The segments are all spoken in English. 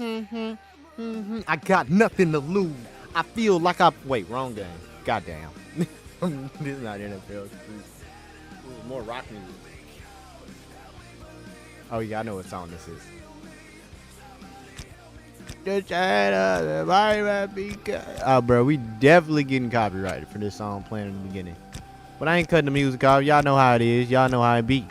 I got nothing to lose. I feel like I wait, wrong game. Goddamn. This is not NFL. This is more rock music. Oh yeah, I know what song this is. Oh, bro, we definitely getting copyrighted for this song playing in the beginning. But I ain't cutting the music off. Y'all know how it is. Y'all know how it be.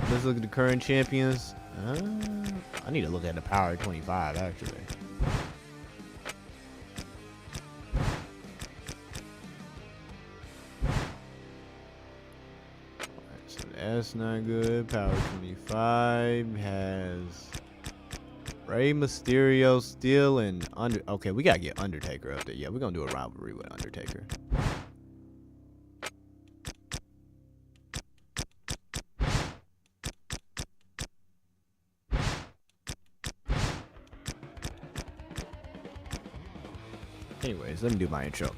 Let's look at the current champions. I need to look at the Power 25, actually. Alright, so that's not good. Power 25 has Rey Mysterio still and Okay, we gotta get Undertaker up there. Yeah, we're gonna do a rivalry with Undertaker. Anyways, let me do my intro.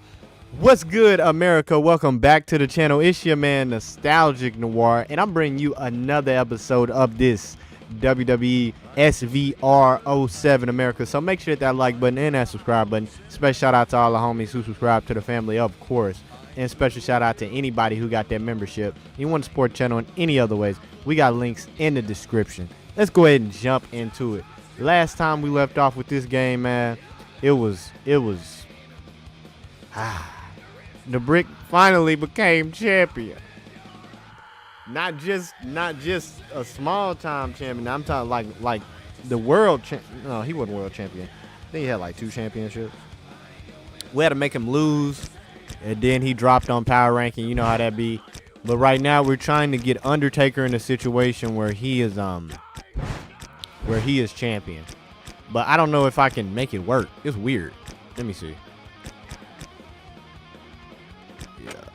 What's good, America? Welcome back to the channel. It's your man, Nostalgic Noir, and I'm bringing you another episode of this WWE SVR 07 America. So make sure to hit that like button and that subscribe button. Special shout out to all the homies who subscribe to the family, of course. And special shout out to anybody who got that membership. You want to support the channel in any other ways, we got links in the description. Let's go ahead and jump into it. Last time we left off with this game, man, it was the Brick finally became champion. Not just a small time champion. I'm talking like the world champion. No, he wasn't world champion. I think he had like 2 championships. We had to make him lose, and then he dropped on power ranking. You know how that be. But right now we're trying to get Undertaker in a situation where he is champion. But I don't know if I can make it work. It's weird. Let me see.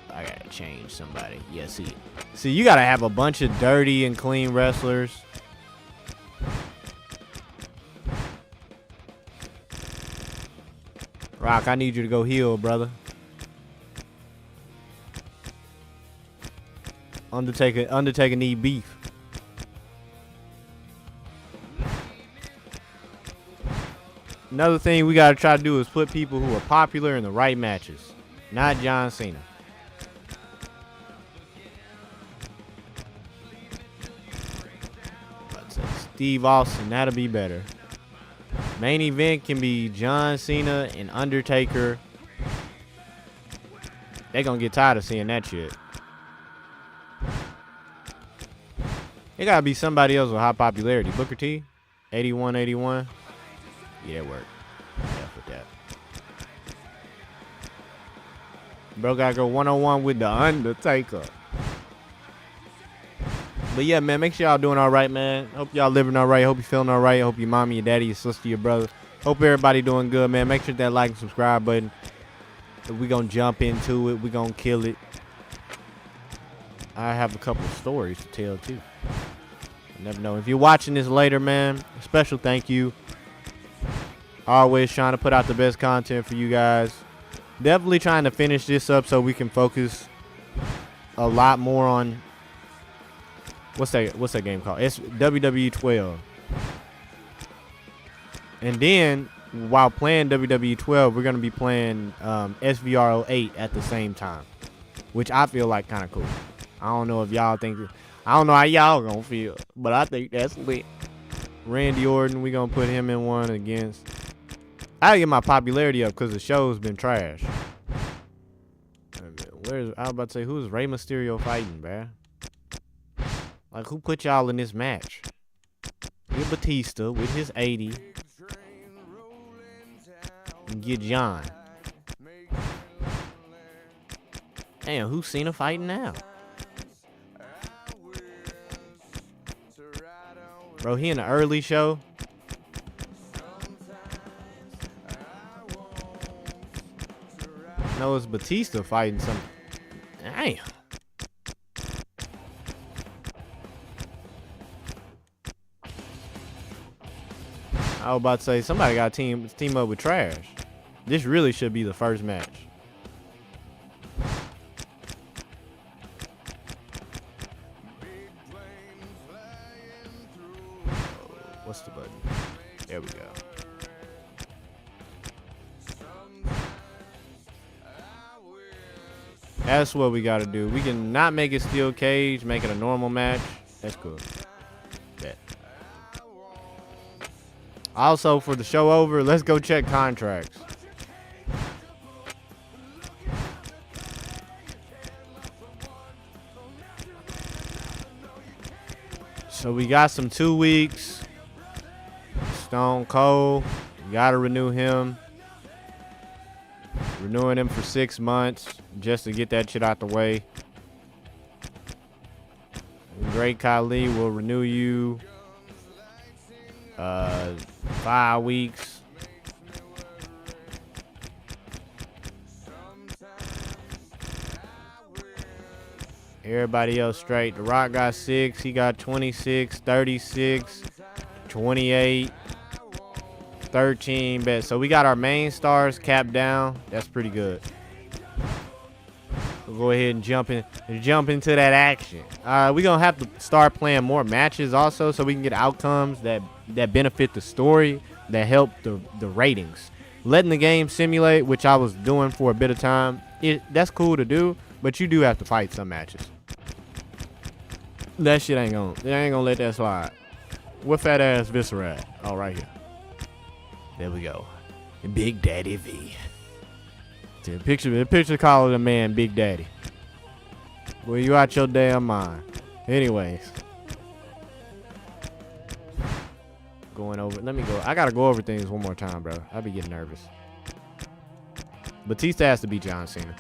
I gotta change somebody. Yeah, see, you gotta have a bunch of dirty and clean wrestlers. Rock, I need you to go heal, brother. Undertaker need beef. Another thing we gotta try to do is put people who are popular in the right matches, not John Cena. Steve Austin, that'll be better. Main event can be John Cena and Undertaker. They're gonna get tired of seeing that shit. It gotta be somebody else with high popularity. Booker T, 81. Yeah, it worked. Yeah, with that. Bro gotta go 1-on-1 with the Undertaker. But yeah, man, make sure y'all doing all right, man. Hope y'all living all right. Hope you feeling all right. Hope your mommy, your daddy, your sister, your brother. Hope everybody doing good, man. Make sure that like and subscribe button. We gonna jump into it. We gonna kill it. I have a couple of stories to tell too. You never know. If you're watching this later, man, a special thank you. Always trying to put out the best content for you guys. Definitely trying to finish this up so we can focus a lot more on what's that game called? It's WWE 12. And then while playing WWE 12, we're gonna be playing SVR 08 at the same time, which I feel like kind of cool. I don't know if y'all think. I don't know how y'all gonna feel, but I think that's lit. Randy Orton, we gonna put him in one against. I gotta get my popularity up because the show's been trash. I was about to say, who's Rey Mysterio fighting, bruh? Like, who put y'all in this match? Get Batista with his 80. And get John. Damn, who's Cena fighting now? Bro, he in the early show. No, it's Batista fighting some. Damn. I was about to say, somebody got to team up with trash. This really should be the first match. What's the button? That's what we got to do. We can not make it steel cage, make it a normal match. That's cool. Bet. Also, for the show over, let's go check contracts. So we got some 2 weeks. Stone Cold. We got to renew him. Renewing him for 6 months just to get that shit out the way. Great Khali will renew you 5 weeks. Everybody else straight. The Rock got 6. He got 26, 36, 28, 13 bets. So we got our main stars capped down. That's pretty good. We'll go ahead and jump into that action. We're gonna have to start playing more matches also, so we can get outcomes that benefit the story, that help the ratings. Letting the game simulate, which I was doing for a bit of time, that's cool to do, but you do have to fight some matches. That shit ain't gonna let that slide. What fat ass Viscera at? Oh, right here. There we go. Big Daddy V. The picture calling the man Big Daddy. Well, you out your damn mind. Anyways. Going over. Let me go. I gotta go over things one more time, bro. I be getting nervous. Batista has to beat John Cena.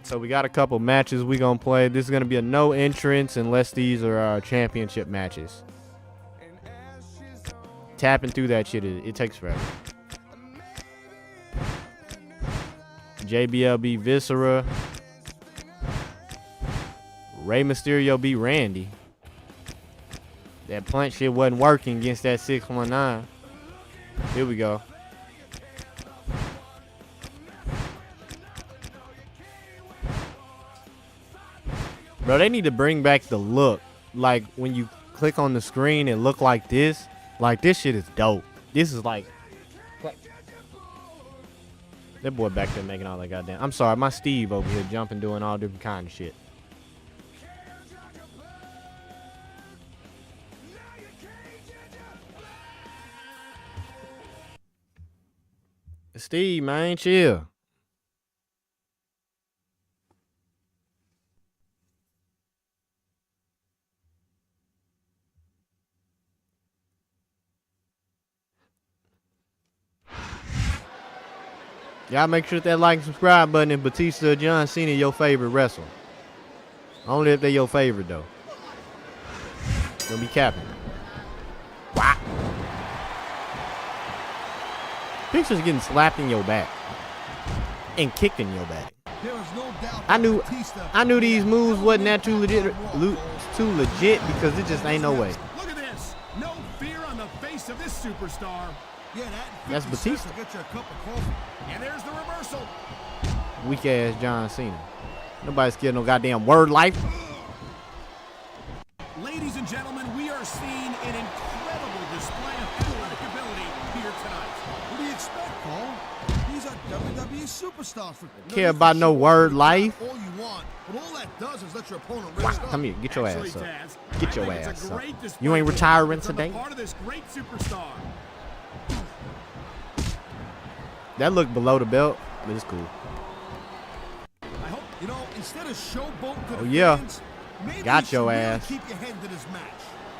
So we got a couple matches we gonna play. This is gonna be a no entrance unless these are our championship matches. Tapping through that shit, it takes forever. JBL beat Viscera. Rey Mysterio beat Randy. That punch shit wasn't working against that 619. Here we go. Bro, they need to bring back the look. Like, when you click on the screen, it look like this. Like, this shit is dope. This is like... That boy back there making all that goddamn... I'm sorry, my Steve over here jumping, doing all different kind of shit. Steve, man, chill. Y'all make sure that like and subscribe button if Batista or John Cena your favorite wrestler. Only if they're your favorite, though. Don't be capping. Wow. Pictures getting slapped in your back and kicked in your back. I knew these moves wasn't that too legit because it just ain't no way. Look at this. No fear on the face of this superstar. Yeah, that's Batista. Get you a cup of coffee. And there's the reversal. Weak ass John Cena. Nobody's scared no goddamn word life. Ladies and gentlemen, we are seeing an incredible display of athletic ability here tonight. What do you expect, Paul? These are WWE superstars. Care about no word life. All you want, but all that does is let your opponent rest up. Come here, get your ass up. Get your ass up. You You ain't retiring today. Part of this great superstar. That looked below the belt, but it's cool. I hope, you know, instead of showboat to the yeah. fans, maybe got you your really ass. keep your head to this match.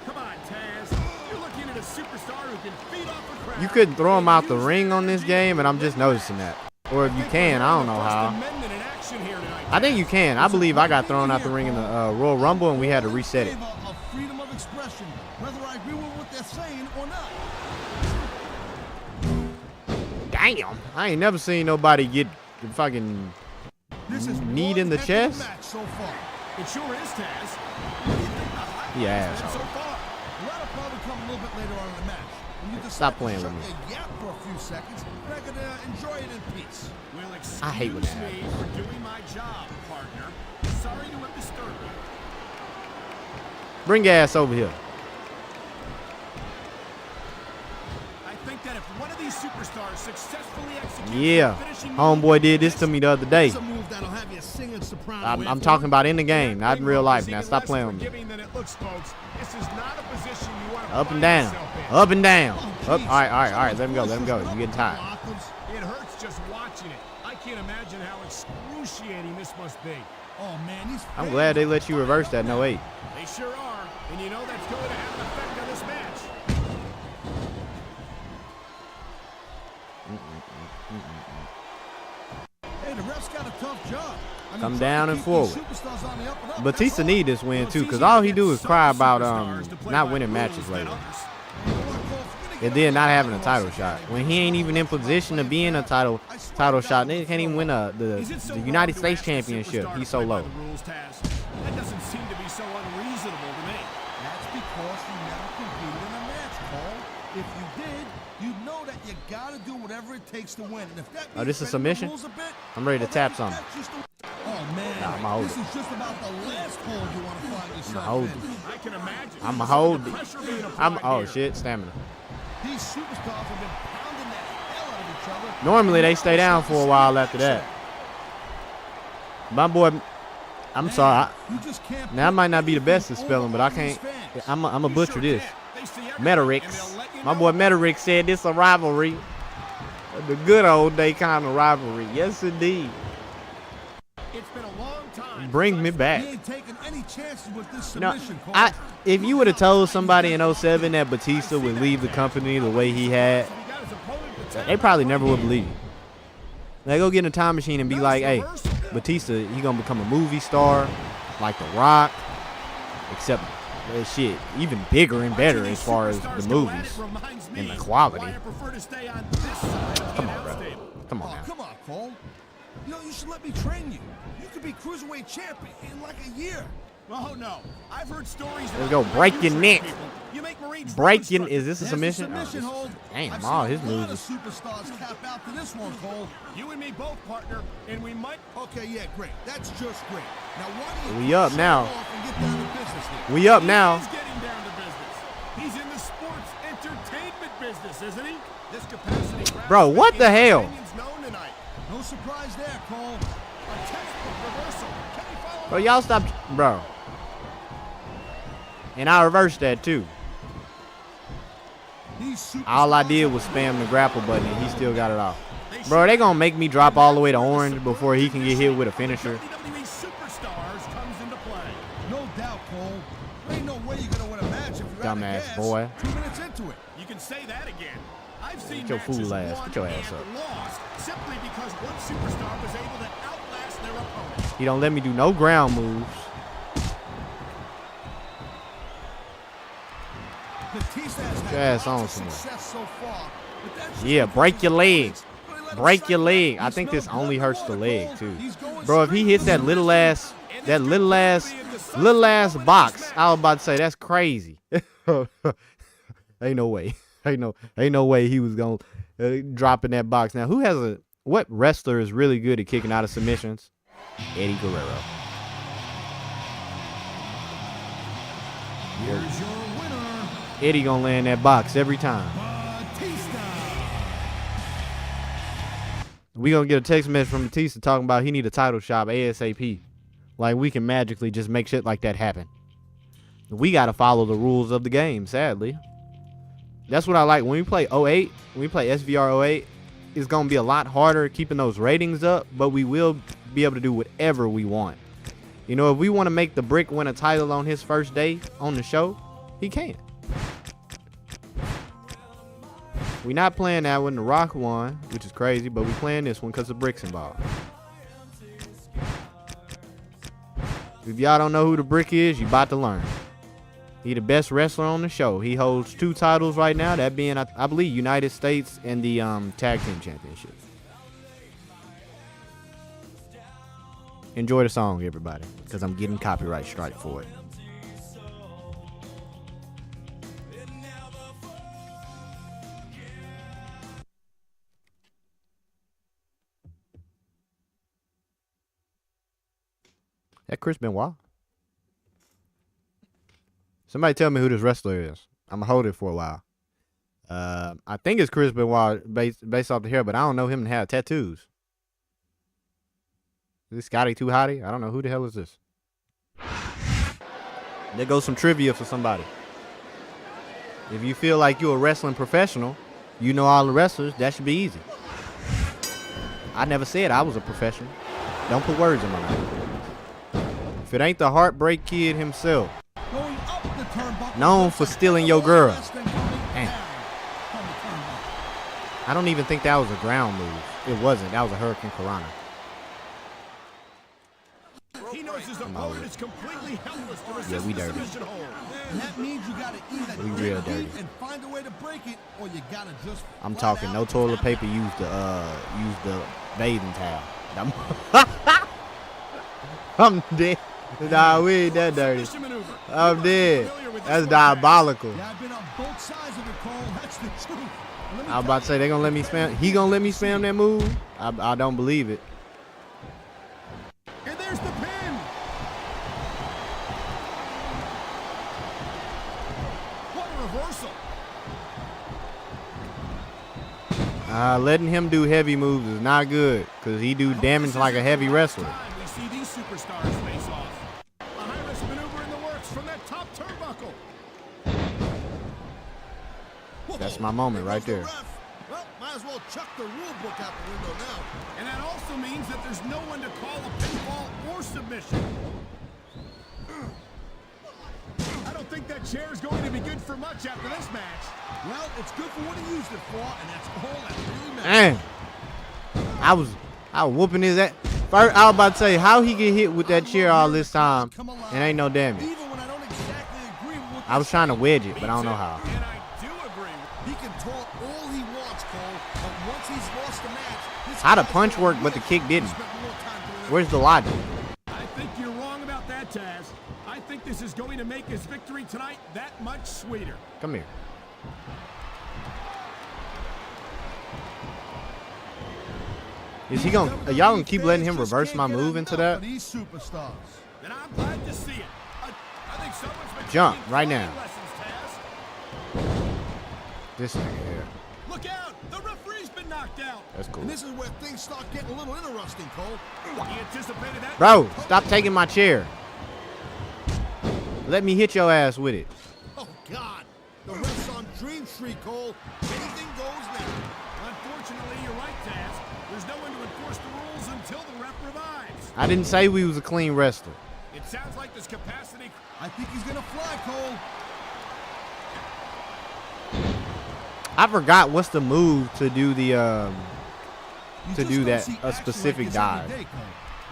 Come on, Taz. You're looking at a superstar who can feed off the crowd. You couldn't throw him out the ring on this game, and I'm just noticing that. Or if you can, I don't know how. I think you can. I believe I got thrown out the ring in the Royal Rumble, and we had to reset it. Freedom of expression, whether I agree with what they're saying or not. Damn, I ain't never seen nobody get fucking kneed in the chest. So far. It sure is, Taz. Yeah. So far. That'll probably come a little bit later on in the match. Stop playing with me. For a few seconds, but I could enjoy it in peace. Well, I hate when that me for doing my job, partner. Sorry to have disturbed you. Bring your ass over here. I think that if one of these superstars successfully execute Yeah, homeboy did this to me the other day. I'm talking about in the game, not in real life. Now stop playing with me. Up and down, up and down. Up. All right. Let him go. You getting tired? It hurts just watching it. I can't imagine how excruciating this must be. Oh man, I'm glad they let you reverse that no 8. They sure are, and you know that's going to have an effect on this match. Hey, the ref's got a tough job. Come down and forward. Batista need this win too, because all he do is cry about not winning matches later. And then not having a title shot. When he ain't even in position to be in a title shot, they can't even win the United States Championship. He's so low. That doesn't seem to be so unreasonable to me. That's because you never competed in a match, Cole. If you did, you know that you gotta do whatever it takes to win. And if that Oh, this is submission? I'm ready to tap something. Oh man, nah, I'm this is just about the last hold you want to find yourself in. I can imagine. I'm a hold. Oh shit, stamina. These superstars have been pounding the hell out of each other. Normally they stay down for a while after that. My boy, I'm sorry. Now I might not be the best at spelling, but I can't. I'm a butcher this. Metarix. My boy Metarix said this a rivalry. The good old day kind of rivalry. Yes, indeed. It's been a long time. Bring me back. He ain't taking any chances with this You know, submission, Cole. if you would have told somebody in 07 that Batista would leave the company the way he had, they probably never would believe it. They go get in a time machine and be like, hey, Batista, he gonna become a movie star like The Rock, except shit, even bigger and better as far as the movies and the quality. Come on, bro. Come on now. Come on, Cole. You know, you should let me train you. You could be cruiserweight champion in like a year. Oh no, I've heard stories. Let's go. Break your neck. You make Marines breaking. Is this a submission? Damn, all his moves. Superstars cap out to this one, Cole. You and me both, partner, and we might. Okay, yeah, great. That's just great. Now, why do you we up now. We up now. He's getting down to business. He's in the sports entertainment business, isn't he? This capacity. Bro, what the hell? No surprise there, Cole. A textbook reversal. Can he follow? Bro, y'all stop, bro. And I reversed that too. All I did was spam the grapple button and he still got it off. Bro, they gonna make me drop all the way to orange before he can get hit with a finisher. WWE superstars comes into play. No doubt, Cole. There ain't no way you're gonna win a match if you're dumbass boy. 2 minutes into it. You can say that again. I've seen Get your fool ass. Put your ass up. Lost simply because one superstar was able to outlast their opponent. He don't let me do no ground moves. Put your ass on somewhere. Yeah, break your leg. Break your leg. I think this only hurts the leg too. Bro, if he hits that little ass box, I was about to say that's crazy. Ain't no way. Ain't no way he was gonna drop in that box. Now, what wrestler is really good at kicking out of submissions? Eddie Guerrero. Here's your winner. Eddie gonna land that box every time. Batista. We gonna get a text message from Batista talking about he need a title shot ASAP. Like we can magically just make shit like that happen. We gotta follow the rules of the game, sadly. That's what I like. When we play 08, when we play SVR 08, it's going to be a lot harder keeping those ratings up, but we will be able to do whatever we want. You know, if we want to make the Brick win a title on his first day on the show, he can. We're not playing that one. The Rock won, which is crazy, but we're playing this one because the Brick's involved. If y'all don't know who the Brick is, you about to learn. He the best wrestler on the show. He holds 2 titles right now, that being, I believe, United States and the Tag Team Championship. Enjoy the song, everybody, because I'm getting copyright strike for it. That Chris Benwis? Somebody tell me who this wrestler is. I'm going to hold it for a while. I think it's Chris Benwis based off the hair, but I don't know him to have tattoos. Is this Scotty Too Hottie? I don't know. Who the hell is this? There goes some trivia for somebody. If you feel like you're a wrestling professional, you know all the wrestlers, that should be easy. I never said I was a professional. Don't put words in my mouth. If it ain't the Heartbreak Kid himself, known for stealing your girl. Damn. I don't even think that was a ground move. It wasn't. That was a Hurricane Karana. He knows his opponent is completely helpless to resist we the dirty. submission hold. And that means you gotta either We real dirty. and find a way to break it, or you gotta just. I'm talking no toilet paper. Use the bathing towel. I'm dead. Nah, we ain't that dirty. I'm dead. That's diabolical. Yeah, I've been on both sides of it, Cole. That's the truth. I was about to say they gonna let me spam. He gonna let me spam that move? I don't believe it. And there's the pin. What a reversal. Letting him do heavy moves is not good because he do damage like a heavy wrestler. We see these superstars face off. A high-risk maneuver in the works from that top turnbuckle. That's my moment right there. Well, might as well chuck the rule book out the window now. And that also means that there's no one to call a pinfall or submission. I don't think that chair is going to be good for much after this match. Well, it's good for what he used it for, and that's all that really matters. Man, I was whooping his ass. First, I was about to say how he get hit with that chair all this time and ain't no damage. Even when I don't exactly agree with what I was trying to wedge it, but I don't know how. And I do agree. He can talk all he wants, Cole, but once he's lost the match, How the punch worked, but the kick didn't. Where's the logic? I think you're wrong about that, Taz. I think this is going to make his victory tonight that much sweeter. Come here. Is he gonna? Y'all gonna keep letting him reverse my move into that? These superstars. And I'm glad to see it. I think someone's been Jump taking right flying now. lessons, Taz. This nigga here. Look out! The referee's been knocked out. That's cool. And this is where things start getting a little interesting, Cole. He anticipated that. Bro, stop taking my chair. Let me hit your ass with it. Oh, God. The ref's on Dream Street, Cole. Anything goes now. Unfortunately, you're right, Taz. There's no one to enforce the rules until the ref revives. I didn't say we was a clean wrestler. It sounds like this capacity. I think he's going to fly, Cole. I forgot what's the move to do the You to just do don't that see a action specific like this dive. every day, Cole.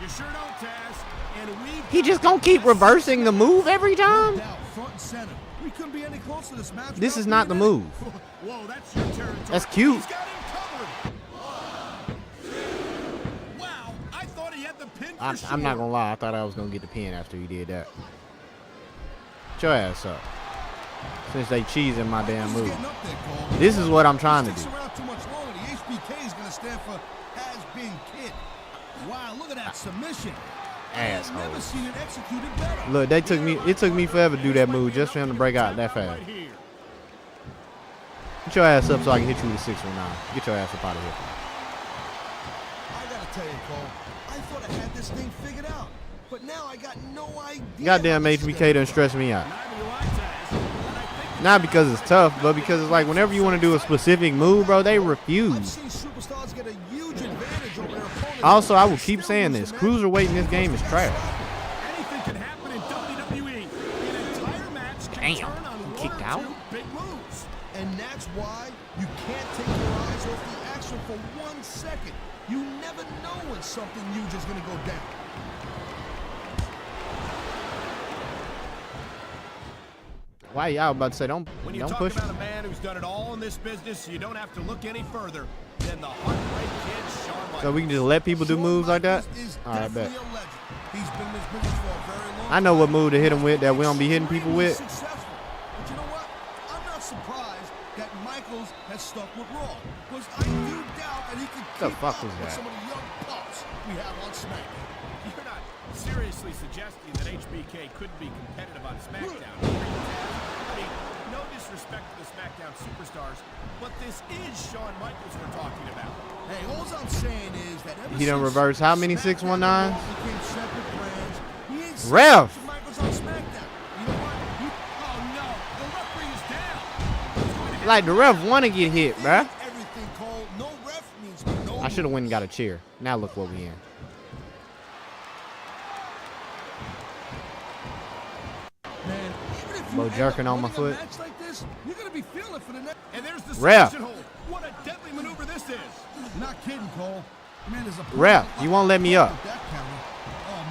You sure don't, Taz. And we He just gonna keep reversing the move every time? Now, front and center. We couldn't be any closer to this match. This without is not the being in it. move. Whoa, that's your territory. That's cute. He's got him covered. Wow, I thought he had the pin for sure. I'm not gonna lie. I thought I was gonna get the pin after he did that. Get your ass up. Since they cheesing my damn He's move. getting up there, Cole. This is what I'm trying to Sticks do. around too much longer. The HBK is going to stand for Has Been Kid. Wow, look at that submission. I've never Asshole. seen it executed better. Look, it took me forever to do that move just for him to break out that fast. Get your ass up so I can hit you with a 619. Get your ass up out of here. I gotta tell you, Cole, I thought I had this thing figured out, but now I got no idea. Goddamn how this is HBK gonna done go. stress me out. Not because it's tough, but because it's like whenever you want to do a specific move, bro, they I've refuse. seen superstars get a huge advantage over their opponents. Also, I will keep saying this. Cruiserweight in this game is trash. Anything can happen in WWE. An entire match can Damn, turn on he one kicked or out? two big moves. And that's why you can't take your eyes off the action for 1 second. You never know when something huge is going to go down. Why y'all about to say don't When you don't talk push? about a man who's done it all in this business, you don't have to look any further than the Heartbreak Kid, Shawn Michaels. So we can just let people do Shawn moves like that? Michaels is All right, bet. definitely a legend. He's been in this business for a very long I know what move to hit him with that we don't be hitting people with. Successful. But you know what? I'm not surprised that Michaels has stuck with Raw, because I do doubt that he could The keep fuck up was with that? some of the young pups we have on SmackDown. You're not seriously suggesting that HBK couldn't be competitive on SmackDown. I mean, no disrespect to the the SmackDown superstars, but this is Shawn Michaels we're talking about. Hey, all I'm saying is that he done reversed how many 619s? Ref! Like the ref want to get hit, bruh. I should have went and got a chair. Now look what we in. Bo jerking on my foot. Ref. What a deadly maneuver this is. Not kidding, Cole. Man, there's a ref, you won't let me up. Oh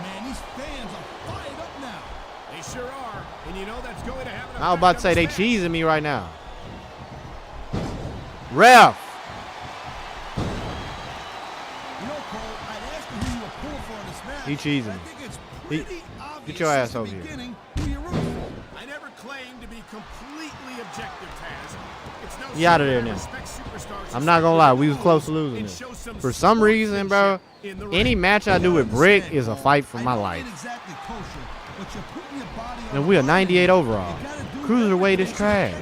man, these fans are fired up now. They sure are. And you know that's going to happen. I was about to say they cheesing me right now. Ref. You know, Cole, I'd ask you who you were pulling for in this match. He cheesing me. Get your ass over here. I never claimed to be completely objective, Taz. It's no He out of there now. I'm not gonna lie, we was close to losing this. For some reason, bro, any match I do with Brick is a fight for my life. And we are 98 overall. Cruiserweight is trash.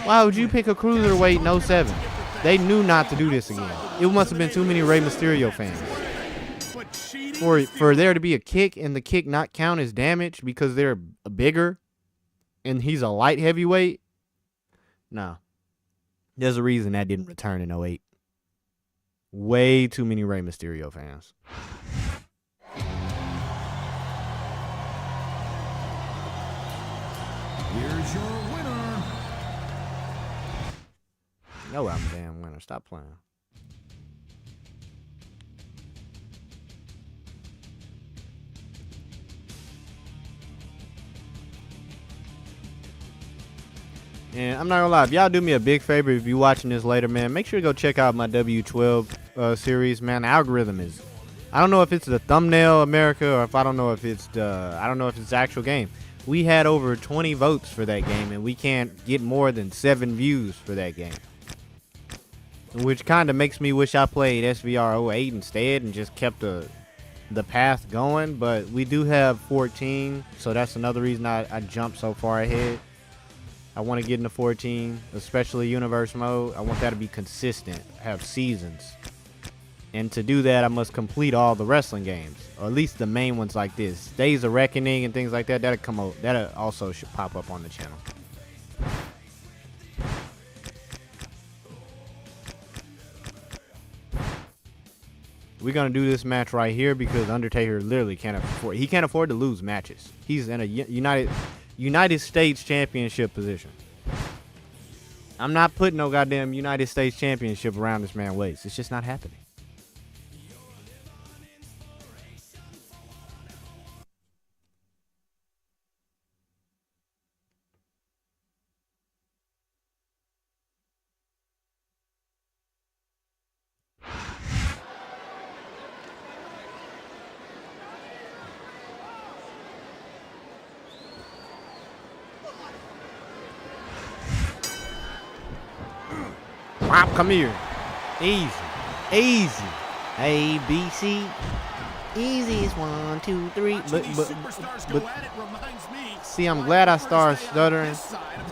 Why would you pick a cruiserweight in 07? They knew not to do this again. It must have been too many Rey Mysterio fans. For there to be a kick and the kick not count as damage because they're bigger and he's a light heavyweight. No. There's a reason that didn't return in 08. Way too many Rey Mysterio fans. Here's your winner. No, I'm a damn winner. Stop playing. And I'm not gonna lie, if y'all do me a big favor, if you watching this later, man, make sure to go check out my W12 series, man. The algorithm is, I don't know if it's the thumbnail America or if I don't know if it's the actual game. We had over 20 votes for that game, and we can't get more than 7 views for that game, which kind of makes me wish I played SVR 08 instead and just kept the path going. But we do have 14, so that's another reason I jumped so far ahead. I want to get into 14, especially Universe Mode. I want that to be consistent, have seasons. And to do that, I must complete all the wrestling games, or at least the main ones like this. Days of Reckoning and things like that, that'll come out. That also should pop up on the channel. We're going to do this match right here because Undertaker literally can't afford. He can't afford to lose matches. He's in a United States Championship position. I'm not putting no goddamn United States Championship around this man's waist. It's just not happening. Come here. Easy. Easy. A, B, C. Easy is 1, 2, 3. But see, I'm glad I started stuttering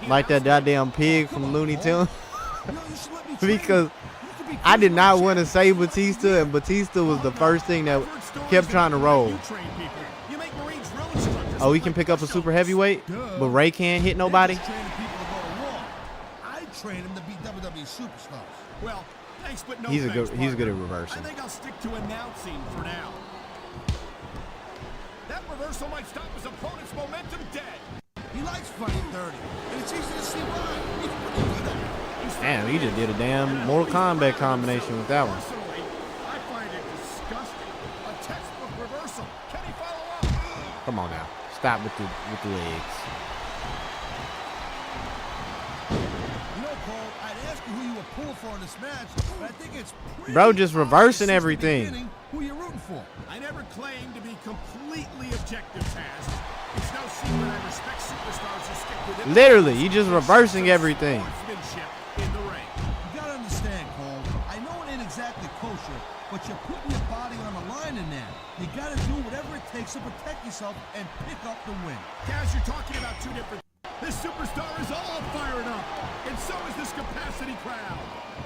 like that goddamn pig from Looney Tunes. Because I did not want to say Batista, and Batista was the first thing that kept trying to roll. Oh, he can pick up a super heavyweight, but Ray can't hit nobody. Train him to be WWE superstars. Well, thanks, but no he's thanks, good at reversing. I think I'll stick to announcing for now. That reversal might stop his opponent's momentum dead. He likes fighting dirty, and it's easy to see why. He's pretty good at it. Damn, he just did a damn Mortal Kombat combination with that one. Personally, I find it disgusting. A textbook reversal. Can he follow up? Come on now, stop with the legs. Who you were pulling for in this match, but I think it's bro just reversing everything. Who you rooting for? I never claimed to be completely objective, Taz. It's no secret I respect superstars who stick with it. Literally, you just reversing everything. In the ring. You gotta understand, Cole. I know it ain't exactly kosher, but you're putting your body on the line in there. You gotta do whatever it takes to protect yourself and pick up the win. Taz, you're talking about two different. This superstar is all fired up.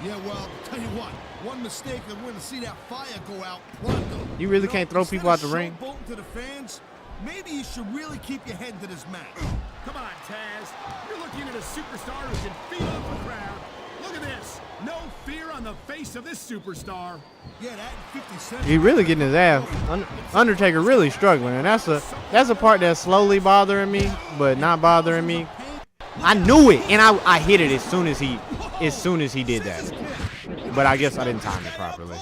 Yeah, well, tell you what, one mistake and we're going to see that fire go out pronto. You really can't throw people out the ring? To the fans, maybe you should really keep your head to this match. Come on, Taz. You're looking at a superstar who can feed off the crowd. Look at this. No fear on the face of this superstar. Yeah, that 50 cents. He really getting his ass. Undertaker really struggling, and that's a part that's slowly bothering me, but not bothering me. I knew it, and I hit it as soon as he did that. But I guess I didn't time it properly.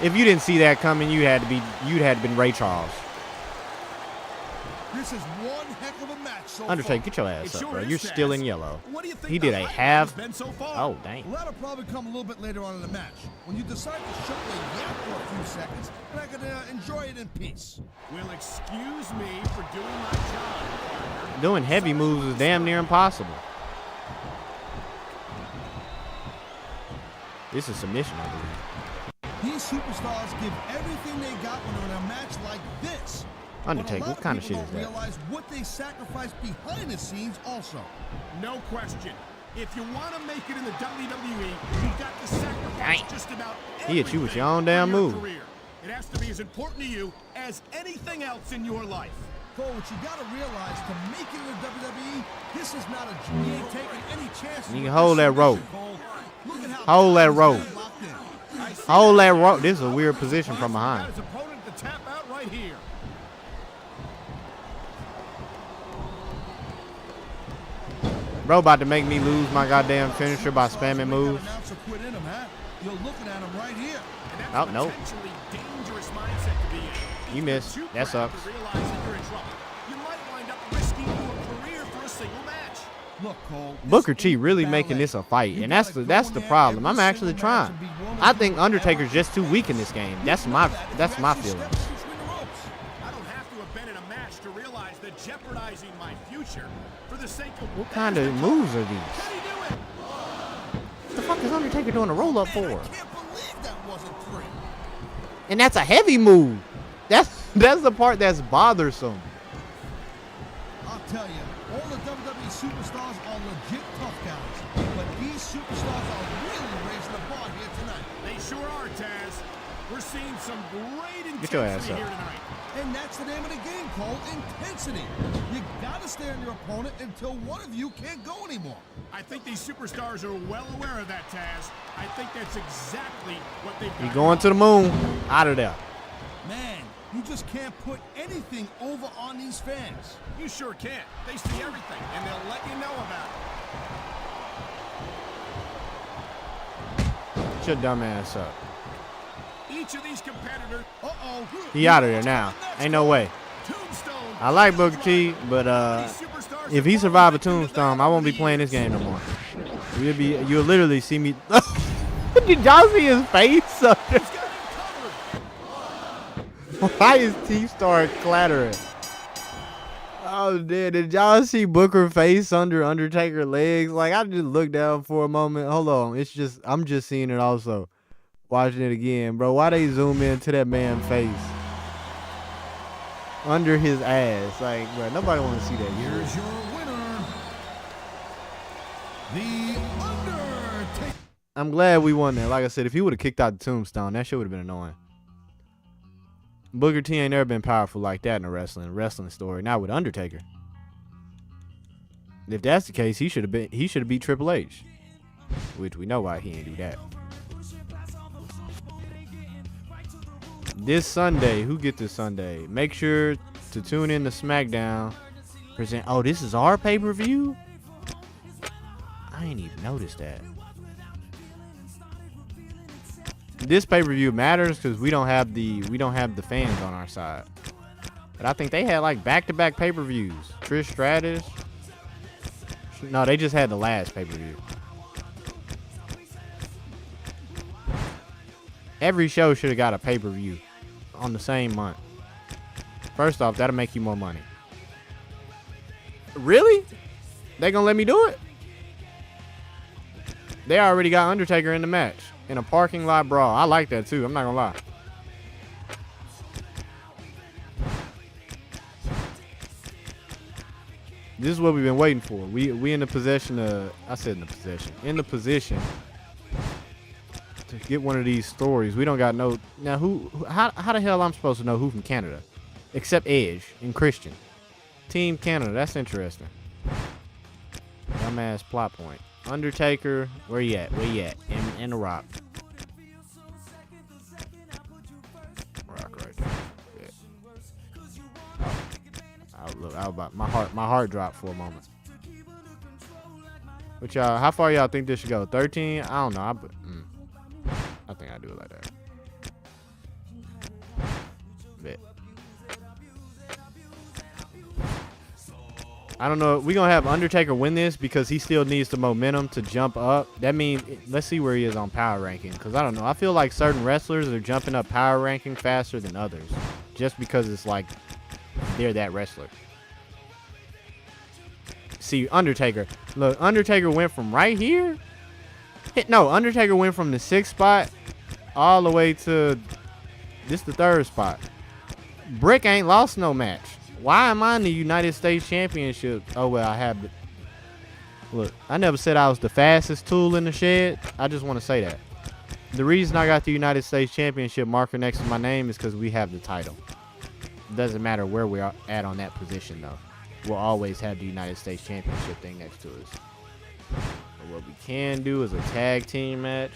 If you didn't see that coming, you'd have been Ray Charles. This is one heck of a match so Undertaker, get your ass up, bro. You're still in yellow. He did a half. Oh, dang. Well, that'll probably come a little bit later on in the match, when you decide to shut the yap for a few seconds, and I can enjoy it in peace. Well, excuse me for doing my job. Doing heavy moves is damn near impossible. This is submission, I believe. These superstars give everything they got when they're in a match like this. Undertaker, what kind of shit is that? Realize what they sacrifice behind the scenes also. No question. If you want to make it in the WWE, you've got to sacrifice just about everything. He hit you with your own damn move. Career. It has to be as important to you as anything else in your life. Cole, what you got to realize, to make it in the WWE, this is not a dream. You ain't taking any chances. You can hold that rope. Hold that rope. Hold that rope. This is a weird position from behind. His opponent to tap out right here. Bro about to make me lose my goddamn finisher by spamming moves. You're looking at him right here. Oh, no. You missed. That sucks. Look, Cole, Booker T really making this a fight, and that's the problem. I'm actually trying. I think Undertaker's just too weak in this game. That's my feeling. I don't have to have been in a match to realize that jeopardizing my future for the sake of What kind of moves are these? What the fuck is Undertaker doing a roll up for? I can't believe that wasn't 3. And that's a heavy move. That's the part that's bothersome. I'll tell you, all the WWE superstars are legit tough guys, but these superstars are really raising the bar here tonight. They sure are, Taz. We're seeing some great Get your ass intensity up. here tonight. And that's the name of the game, Cole, intensity. You gotta stare at your opponent until one of you can't go anymore. I think these superstars are well aware of that, Taz. I think that's exactly what they've got. He going to the moon. Out of there. Man, you just can't put anything over on these fans. You sure can. They see everything, and they'll let you know about it. Shut your dumb ass up. Each of these competitors. He out of there now. Ain't no way. Tombstone. I like Booker T, but if he survive a tombstone, I won't be playing this game no more. You'll literally see me. Did y'all see his face? Why his teeth start clattering? Oh, dude, did y'all see Booker face under Undertaker legs? Like, I just looked down for a moment. Hold on, I'm just seeing it also. Watching it again, bro. Why they zoom into that man's face? Under his ass. Like, bro, nobody want to see that. Here's your winner, The Undertaker. I'm glad we won that. Like I said, if he would have kicked out the tombstone, that shit would have been annoying. Booker T ain't never been powerful like that in a wrestling story. Not with Undertaker. If that's the case, he should have beat Triple H. Which we know why he ain't do that. This Sunday, who get this Sunday? Make sure to tune in to SmackDown. Oh, this is our pay-per-view? I ain't even noticed that. This pay-per-view matters because we don't have the fans on our side. But I think they had like back-to-back pay-per-views. Trish Stratus. No, they just had the last pay-per-view. Every show should have got a pay-per-view on the same month. First off, that'll make you more money. Really? They gonna let me do it? They already got Undertaker in the match. In a parking lot brawl. I like that too. I'm not gonna lie. This is what we've been waiting for. We in the position in the position to get one of these stories. We don't got no now. How the hell I'm supposed to know who from Canada, except Edge and Christian. Team Canada. That's interesting. Dumbass plot point. Undertaker, where you at? Where you at? In the Rock. Rock right there. Yeah. Look, I about my heart dropped for a moment. But y'all, how far y'all think this should go? 13? I don't know. I think I do it like that. Bet. I don't know. We're going to have Undertaker win this because he still needs the momentum to jump up. That means, let's see where he is on power ranking. Because I don't know. I feel like certain wrestlers are jumping up power ranking faster than others. Just because it's like they're that wrestler. See, Undertaker. Look, Undertaker went from right here. Undertaker went from the 6th spot all the way to this the 3rd spot. Brick ain't lost no match. Why am I in the United States Championship? Oh, well, I have. Look, I never said I was the fastest tool in the shed. I just want to say that. The reason I got the United States Championship marker next to my name is because we have the title. It doesn't matter where we're at on that position, though. We'll always have the United States Championship thing next to us. But what we can do is a tag team match.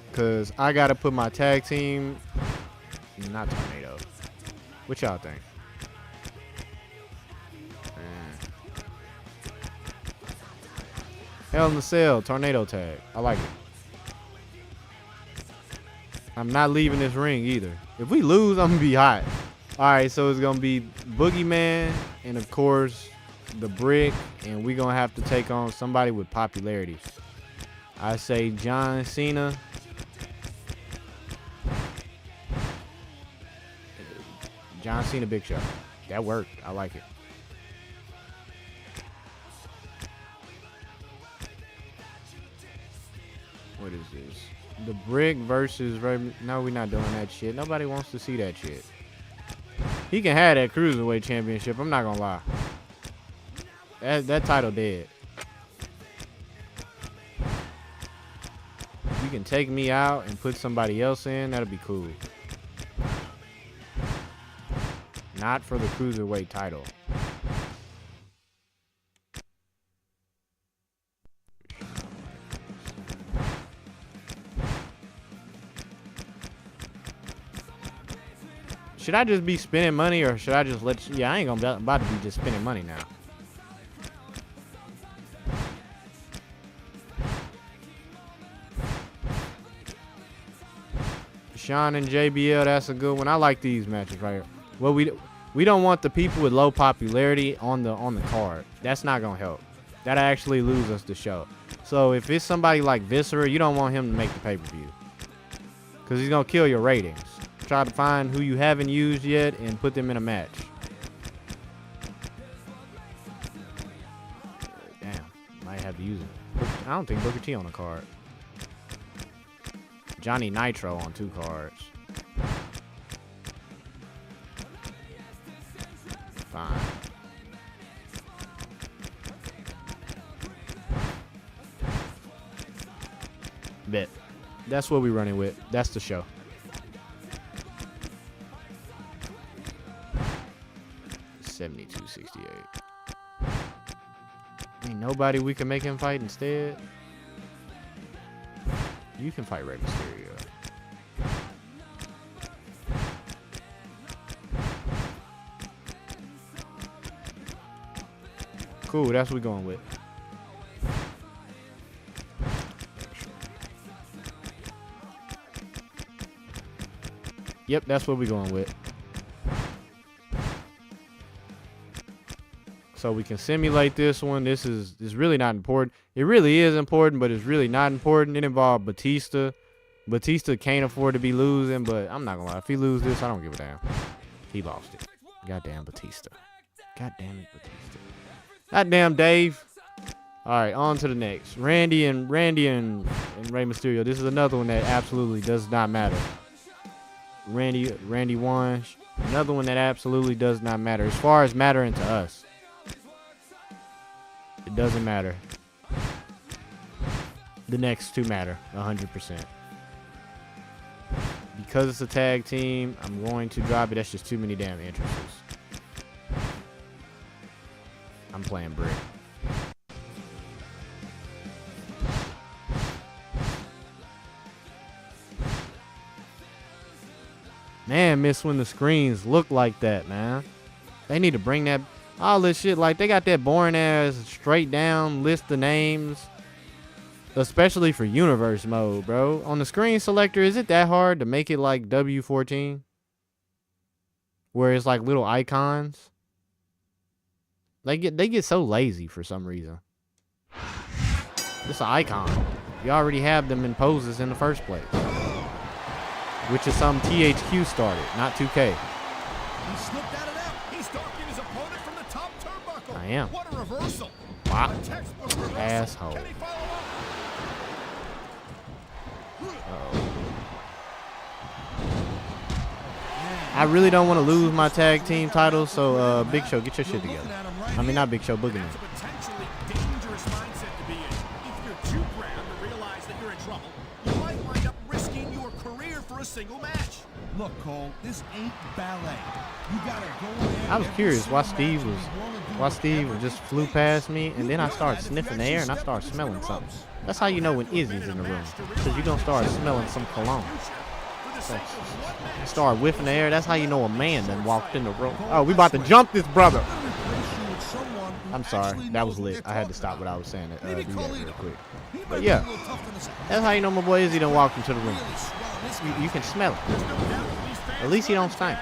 Because I got to put my tag team... Not Tornado. What y'all think? Hell in the Cell, Tornado tag. I like it. I'm not leaving this ring either. If we lose, I'm going to be hot. Alright, so it's going to be Boogeyman and, of course, the Brick. And we're going to have to take on somebody with popularity. I say John Cena. John Cena, Big Show. That worked. I like it. What is this? The Brick versus... No, we're not doing that shit. Nobody wants to see that shit. He can have that Cruiserweight Championship. I'm not going to lie. That title dead. You can take me out and put somebody else in. That'll be cool. Not for the Cruiserweight title. Should I just be spending money or should I just let you? Yeah, I ain't gonna about to be just spending money now. Sean and JBL, that's a good one. I like these matches right here. Well, we don't want the people with low popularity on the card. That's not gonna help. That'll actually lose us the show. So if it's somebody like Viscera, you don't want him to make the pay-per-view. Because he's gonna kill your ratings. Try to find who you haven't used yet and put them in a match. Damn, might have to use him. I don't think Booker T on the card. Johnny Nitro on 2 cards. Fine. Bet. That's what we're running with. That's the show. $72.68. Ain't nobody we can make him fight instead. You can fight Rey Mysterio. Cool, that's what we're going with. Yep, that's what we're going with. So we can simulate this one. This is really not important. It really is important, but it's really not important. It involved Batista. Batista can't afford to be losing, but I'm not gonna lie. If he loses this, I don't give a damn. He lost it. Goddamn Batista. Goddamn it, Batista. Goddamn Dave. All right, on to the next. Randy and Rey Mysterio. This is another one that absolutely does not matter. Randy won. Another one that absolutely does not matter. As far as mattering to us, it doesn't matter. The next two matter 100%. Because it's a tag team, I'm going to drop it. That's just too many damn entrances. I'm playing brick. Man, miss when the screens look like that, man. They need to bring that, all this shit. Like, they got that boring ass straight down list of names. Especially for universe mode, bro. On the screen selector, is it that hard to make it like W14? Where it's like little icons? They get so lazy for some reason. It's an icon. You already have them in poses in the first place. Which is something THQ started, not 2K. He slipped out of that. He's stalking his opponent from the top turnbuckle. I am. What a reversal. Wow. A textbook reversal. Asshole. Can he follow up? I really don't want to lose my tag team title, so Big Show, get your shit together. I mean, not Big Show, Boogie Man. That's a potentially dangerous mindset to be in. If you're too proud to realize that you're in trouble, you might wind up risking your career for a single match. Look, Cole, this ain't ballet. You gotta go in. I was curious why Steve just flew past me, and then I started sniffing the air, and I started smelling something. That's how you know when Izzy's in the room, because you're going to start smelling some cologne. So, you start whiffing the air, that's how you know a man done walked in the room. Oh, we about to jump this brother. I'm sorry, that was lit. I had to stop what I was saying to read that real quick. But yeah, that's how you know my boy Izzy done walked into the room. You can smell it. At least he don't stink.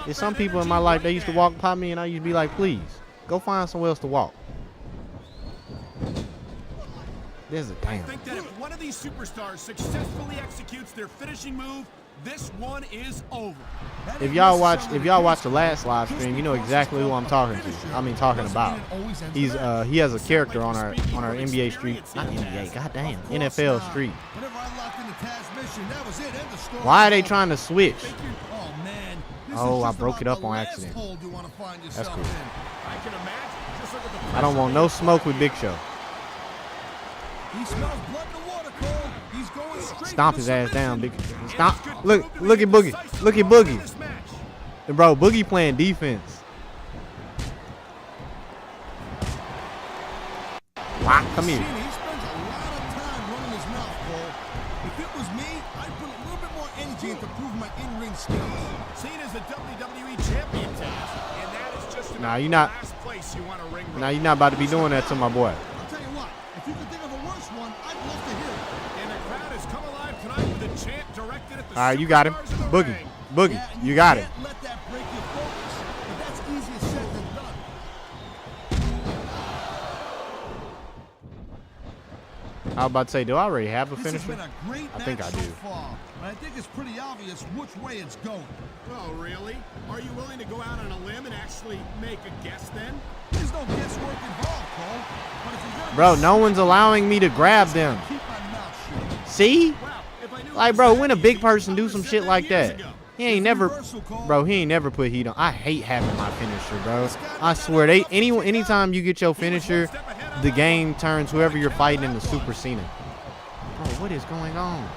There's some people in my life, they used to walk by me and I used to be like, please, go find somewhere else to walk. There's a damn. I think that if one of these superstars successfully executes their finishing move, this one is over. If y'all watch the last live stream, you know exactly who I'm talking about. He has a character on our NBA street, not NBA, goddamn, NFL street. Why are they trying to switch? Oh, I broke it up on accident. That's cool. I don't want no smoke with Big Show. He smells blood in the water, Cole. He's going straight. Stomp his ass down, Big. Stop. Look at Boogie. Look at Boogie. And bro, Boogie playing defense. Wow, come here. He spends a lot of time running his mouth, Cole. If it was me, I'd put a little bit more energy into prove my in-ring skills. Cena's the WWE champion, Taz, and that is just Nah, you're not. last place you want to ring. Now you're not about to be doing that to my boy. I'll tell you what. If you could think of a worse one, I'd love to hear it. And the crowd has come alive tonight with a chant directed at the All right, you got him, superstars of the Boogie. ring. Boogie, Yeah, you got it. can't let that break your focus. But that's easier said than done. I was about to say, do I already have a This has finisher? been a great I think match I so do. far, but I think it's pretty obvious which way it's going. Oh, really? Are you willing to go out on a limb and actually make a guess then? There's no guesswork involved, Cole. But if you're gonna Bro, be no one's allowing me to grab them. keep my mouth shut. See? Wow, if I knew Like, it bro, was when a that big easy, person I do would've some said shit that like years that, ago. he ain't never, bro, he ain't never put heat on. I hate having my finisher, bro. I swear, anytime you get your finisher, the game turns whoever you're fighting into Super Cena. Bro, what is going on?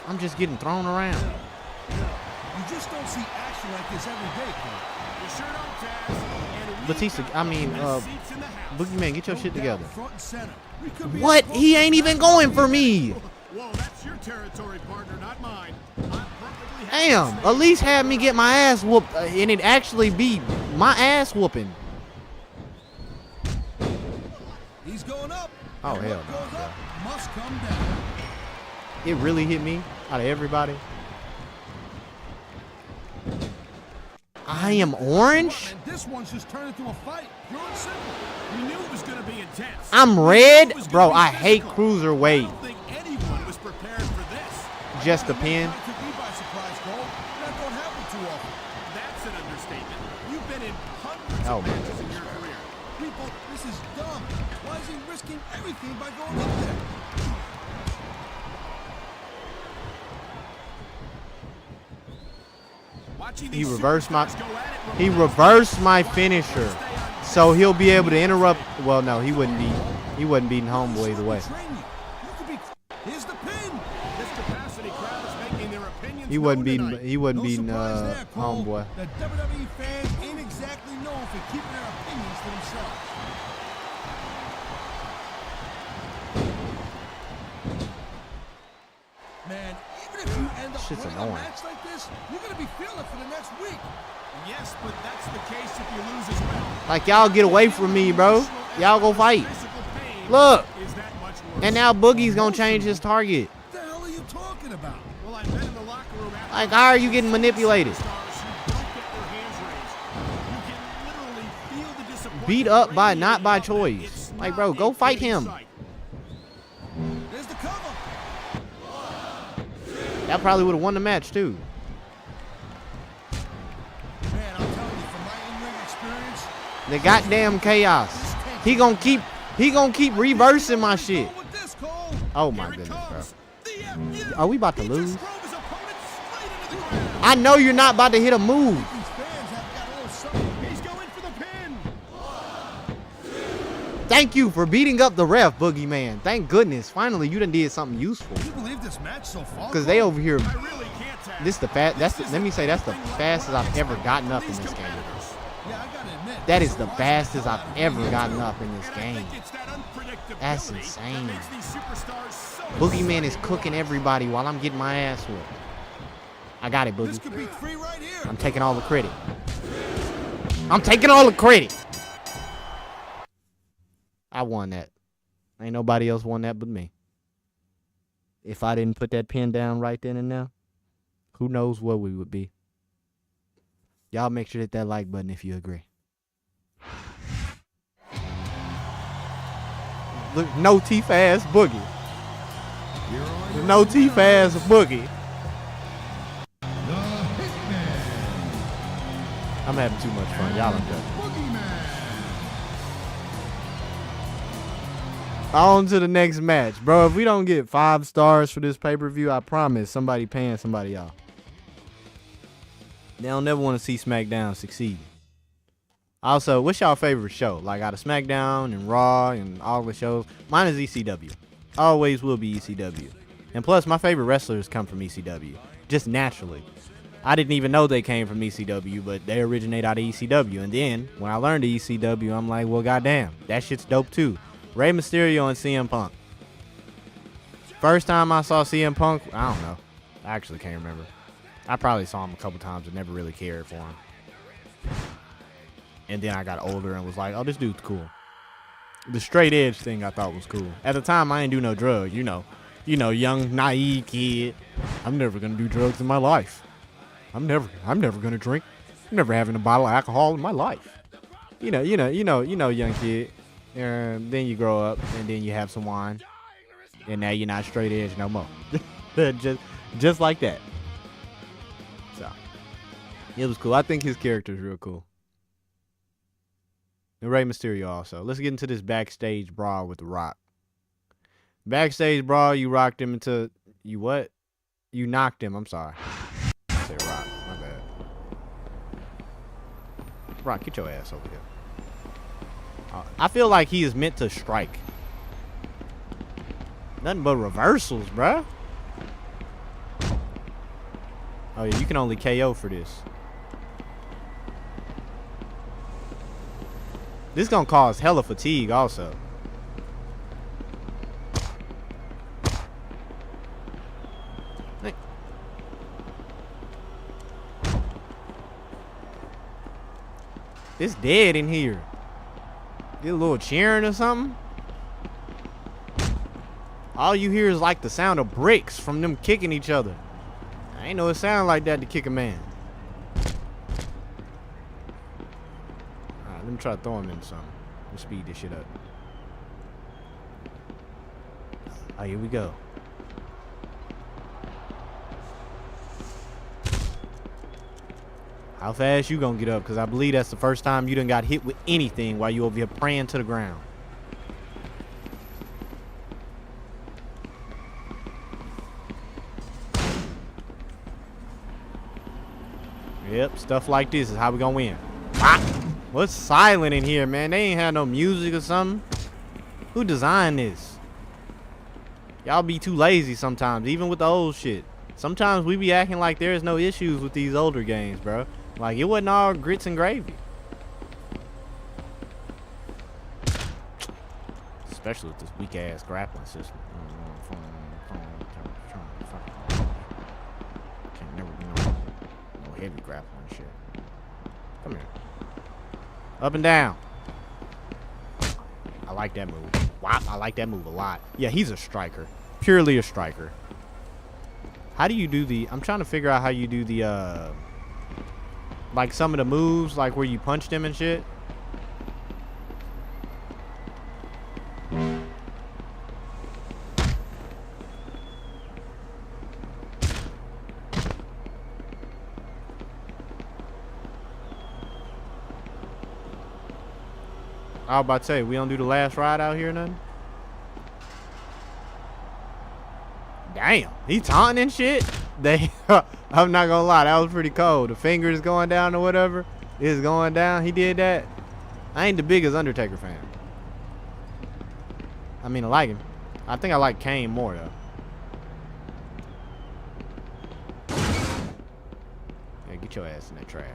I'm just getting thrown around. You just don't see action like this every day, Cole. You sure don't, Taz. And we Batista, got I mean, the seats in the house. Boogie Man, get your No shit doubt, together. front and center. We could be What? as close He to ain't the even best going ball for we me. Whoa, that's your territory, partner, not mine. I'm perfectly happy Damn, to stay at least have me get my ass whooped, and it actually be my ass whooping. He's going up. Oh, And hell what no, goes bro. up must come down. It really hit me out of everybody. I am orange? And this one's just turned into a fight. Pure and simple. We knew it was going to be intense. I'm We knew red? it was Bro, gonna be I hate physical. I cruiserweight. don't think anyone was prepared for this. Just a pin. That took me by surprise, Cole. That don't happen too often. That's an understatement. You've been in hundreds Oh, of my matches in your career. People, this is dumb. Why is he risking everything by going up there? He reversed my finisher. So he'll be able to interrupt. Well, no, he wouldn't beating Homeboy either way. Here's the pin. This capacity crowd is making their opinions He wasn't known beating. tonight. He wasn't No beating surprise there, Cole. Homeboy. The WWE fans ain't exactly known for keeping their opinions to themselves. Man, even if you end up Shit's winning annoying. a match like this, you're gonna be feeling it for the next week. Yes, but that's the case if you lose as well. Like, y'all get away from me, bro. Y'all go fight. Physical pain Look. is that much worse. And now Boogie's gonna change his target. What the hell are you talking about? Well, I bet in the locker room after Like, how are you getting manipulated? stars who don't get their hands raised. You can literally feel the disappointment Beat up by not by radiating off them. choice. It's Like, not bro, go a fight pretty him. sight. There's the cover. That probably would have won the match too. Man, I'm telling you, from my in-ring experience, The goddamn chaos. He gonna keep reversing my shit. go with this, Cole. Oh my Here it goodness, bro. comes. The FU. Are we about to He lose? just drove his opponent straight into the ground. I know you're not about to hit a move. These fans have got a little something. He's going for the pin. Thank you for beating up the ref, Boogeyman. Thank goodness. Finally, you done did something useful. Can you believe this match so far? Cause they over here. I really can't tap. This the fast. Let me say that's the fastest I've ever gotten up in this game. Yeah, I gotta admit. That is the fastest I've ever gotten up in this And I game. think it's that unpredictability That's that insane. makes these superstars so Boogeyman is exciting to cooking watch. everybody while I'm getting my ass whooped. I got it, This Boogie. could be three right here. I'm taking all the credit. I'm taking all the credit. I won that. Ain't nobody else won that but me. If I didn't put that pin down right then and now, who knows what we would be. Y'all make sure to hit that like button if you agree. Look, no teeth ass Boogie. No teeth ass Boogie. I'm having too much fun. Y'all are good. On to the next match. Bro, if we don't get 5 stars for this pay-per-view, I promise somebody paying somebody off. They don't never want to see SmackDown succeed. Also, what's y'all favorite show? Like out of SmackDown and Raw and all the shows? Mine is ECW. Always will be ECW. And plus, my favorite wrestlers come from ECW. Just naturally. I didn't even know they came from ECW, but they originate out of ECW. And then, when I learned the ECW, I'm like, well, goddamn, that shit's dope too. Rey Mysterio and CM Punk. First time I saw CM Punk, I don't know. I actually can't remember. I probably saw him a couple times and never really cared for him. And then I got older and was like, oh, this dude's cool. The straight edge thing I thought was cool. At the time, I didn't do no drugs, you know, young, naive kid. I'm never going to do drugs in my life. I'm never going to drink. I'm never having a bottle of alcohol in my life. You know, young kid. And then you grow up, and then you have some wine, and now you're not straight edge no more. just like that. So it was cool. I think his character's real cool. And Rey Mysterio also. Let's get into this backstage brawl with The Rock. Backstage brawl, you rocked him into you what? You knocked him. I'm sorry. I said Rock. My bad. Rock, get your ass over here. I feel like he is meant to strike. Nothing but reversals, bruh. Oh, yeah, you can only KO for this. This gonna cause hella fatigue also. It's dead in here. Get a little cheering or something. All you hear is like the sound of bricks from them kicking each other. I ain't know it sound like that to kick a man. Alright, let me try to throw him in something. Let's speed this shit up. Oh, here we go. How fast you gonna get up? Because I believe that's the first time you done got hit with anything while you over here praying to the ground. Yep, stuff like this is how we gonna win. Ah, what's silent in here, man? They ain't had no music or something. Who designed this? Y'all be too lazy sometimes, even with the old shit. Sometimes we be acting like there's no issues with these older games, bro. Like, it wasn't all grits and gravy. Especially with this weak-ass grappling system. Can't never be no heavy grappling shit. Come here. Up and down. I like that move. Wow, I like that move a lot. Yeah, he's a striker. Purely a striker. How do you do the... I'm trying to figure out how you do the, like, some of the moves, like, where you punch them and shit. I was about to say, we don't do the last ride out here or nothing? Damn, he taunting and shit? I'm not gonna lie, that was pretty cold. The fingers going down or whatever is going down. He did that. I ain't the biggest Undertaker fan. I mean, I like him. I think I like Kane more, though. Yeah, get your ass in that trash.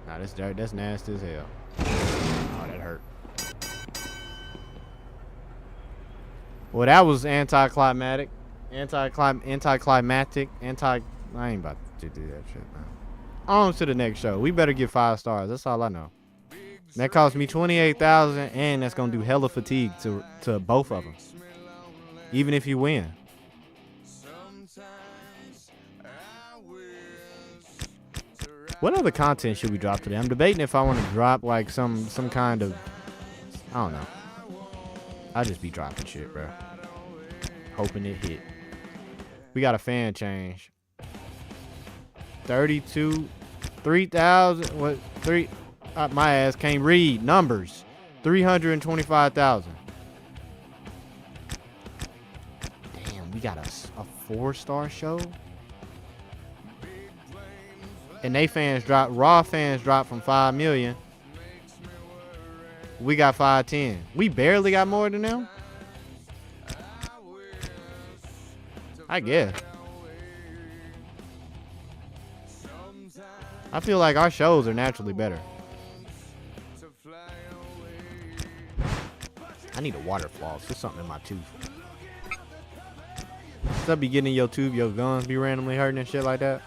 Nah, that's nasty as hell. Oh, that hurt. Well, that was anticlimactic. I ain't about to do that shit, man. On to the next show. We better get 5 stars. That's all I know. That cost me $28,000, and that's gonna do hella fatigue to both of them. Even if you win. What other content should we drop today? I'm debating if I want to drop like some kind of, I don't know. I'll just be dropping shit, bro. Hoping it hit. We got a fan change. 32, 3,000. What? My ass can't read numbers. 325,000. Damn, we got a 4-star show. And they fans dropped, Raw fans dropped from 5 million. We got 510. We barely got more than them. I guess. I feel like our shows are naturally better. I need a water floss. There's something in my tooth. Stuff be getting in your tooth, your gums be randomly hurting and shit like that.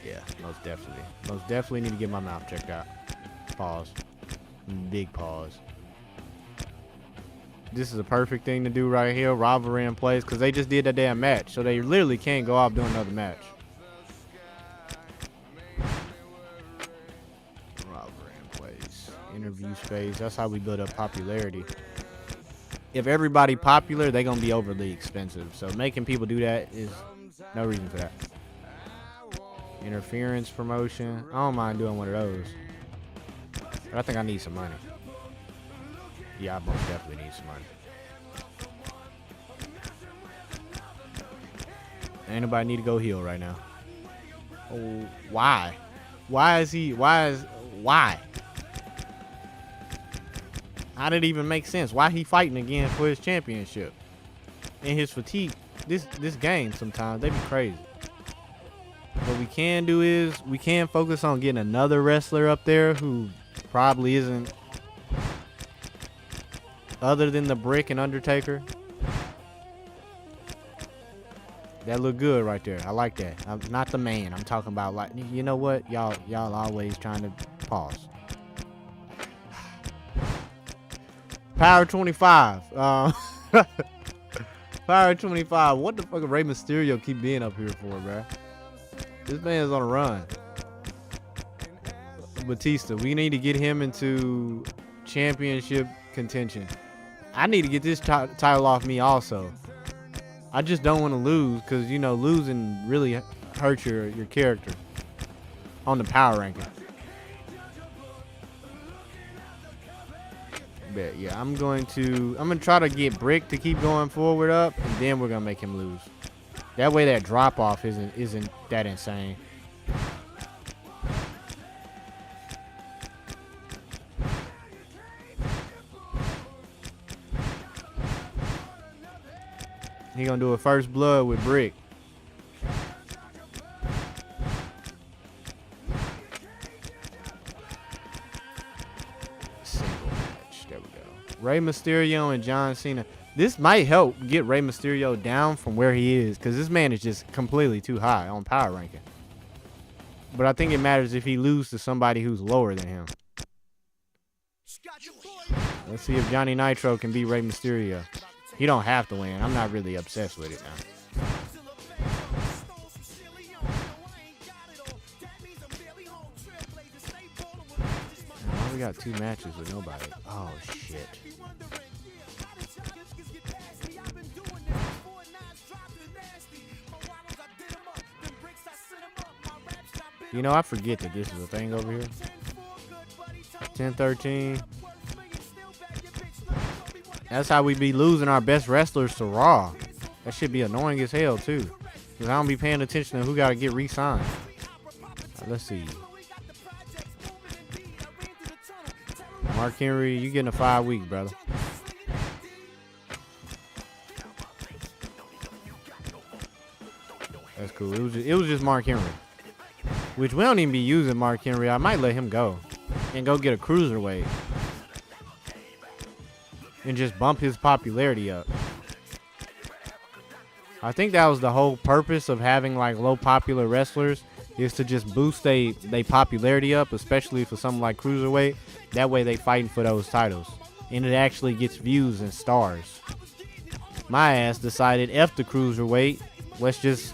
Yeah, most definitely. Most definitely need to get my mouth checked out. Pause. Big pause. This is a perfect thing to do right here. Rivalry in place, because they just did that damn match. So they literally can't go off doing another match. Rivalry in place. Interview space. That's how we build up popularity. If everybody popular, they're going to be overly expensive. So making people do that is no reason for that. Interference promotion. I don't mind doing one of those. But I think I need some money. Yeah, I most definitely need some money. Anybody need to go heal right now? Oh, why? Why? How did it even make sense? Why he fighting again for his championship? And his fatigue. This game sometimes, they be crazy. What we can do is we can focus on getting another wrestler up there who probably isn't other than the Brick and Undertaker. That look good right there. I like that. I'm not the man. I'm talking about, like, you know what? Y'all always trying to pause. Power 25. Power 25. What the fuck does Rey Mysterio keep being up here for, bro? This man's on a run. Batista. We need to get him into championship contention. I need to get this title off me also. I just don't want to lose, because, you know, losing really hurts your character on the power ranking. Bet, yeah, I'm gonna try to get Brick to keep going forward up, and then we're gonna make him lose. That way that drop off isn't that insane. He gonna do a first blood with Brick. Single match. There we go. Rey Mysterio and John Cena. This might help get Rey Mysterio down from where he is, because this man is just completely too high on power ranking. But I think it matters if he loses to somebody who's lower than him. Let's see if Johnny Nitro can beat Rey Mysterio. He don't have to win. I'm not really obsessed with it now. Now we got 2 matches with nobody. Oh, shit. You know, I forget that this is a thing over here. 10-13. That's how we be losing our best wrestlers to Raw. That should be annoying as hell, too. Because I don't be paying attention to who got to get re-signed. Let's see. Mark Henry, you getting a 5 week, brother. That's cool. It was just Mark Henry. Which we don't even be using Mark Henry. I might let him go. And go get a cruiserweight. And just bump his popularity up. I think that was the whole purpose of having like low popular wrestlers, is to just boost they popularity up, especially for something like cruiserweight. That way they fighting for those titles, and it actually gets views and stars. My ass decided F the cruiserweight, let's just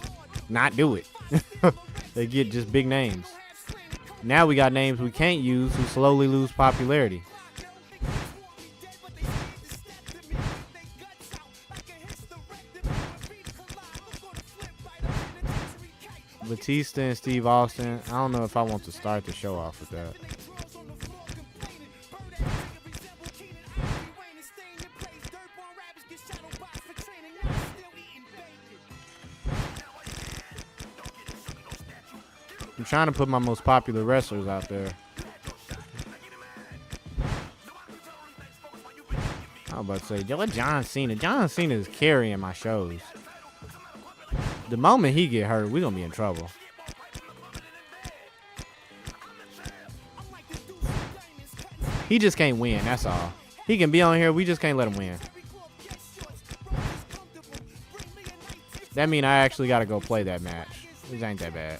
not do it. They get just big names. Now we got names we can't use who slowly lose popularity. Batista and Steve Austin. I don't know if I want to start the show off with that. I'm trying to put my most popular wrestlers out there. I was about to say, John Cena. John Cena is carrying my shows. The moment he get hurt, we're going to be in trouble. He just can't win, that's all. He can be on here, we just can't let him win. That mean I actually got to go play that match. This ain't that bad.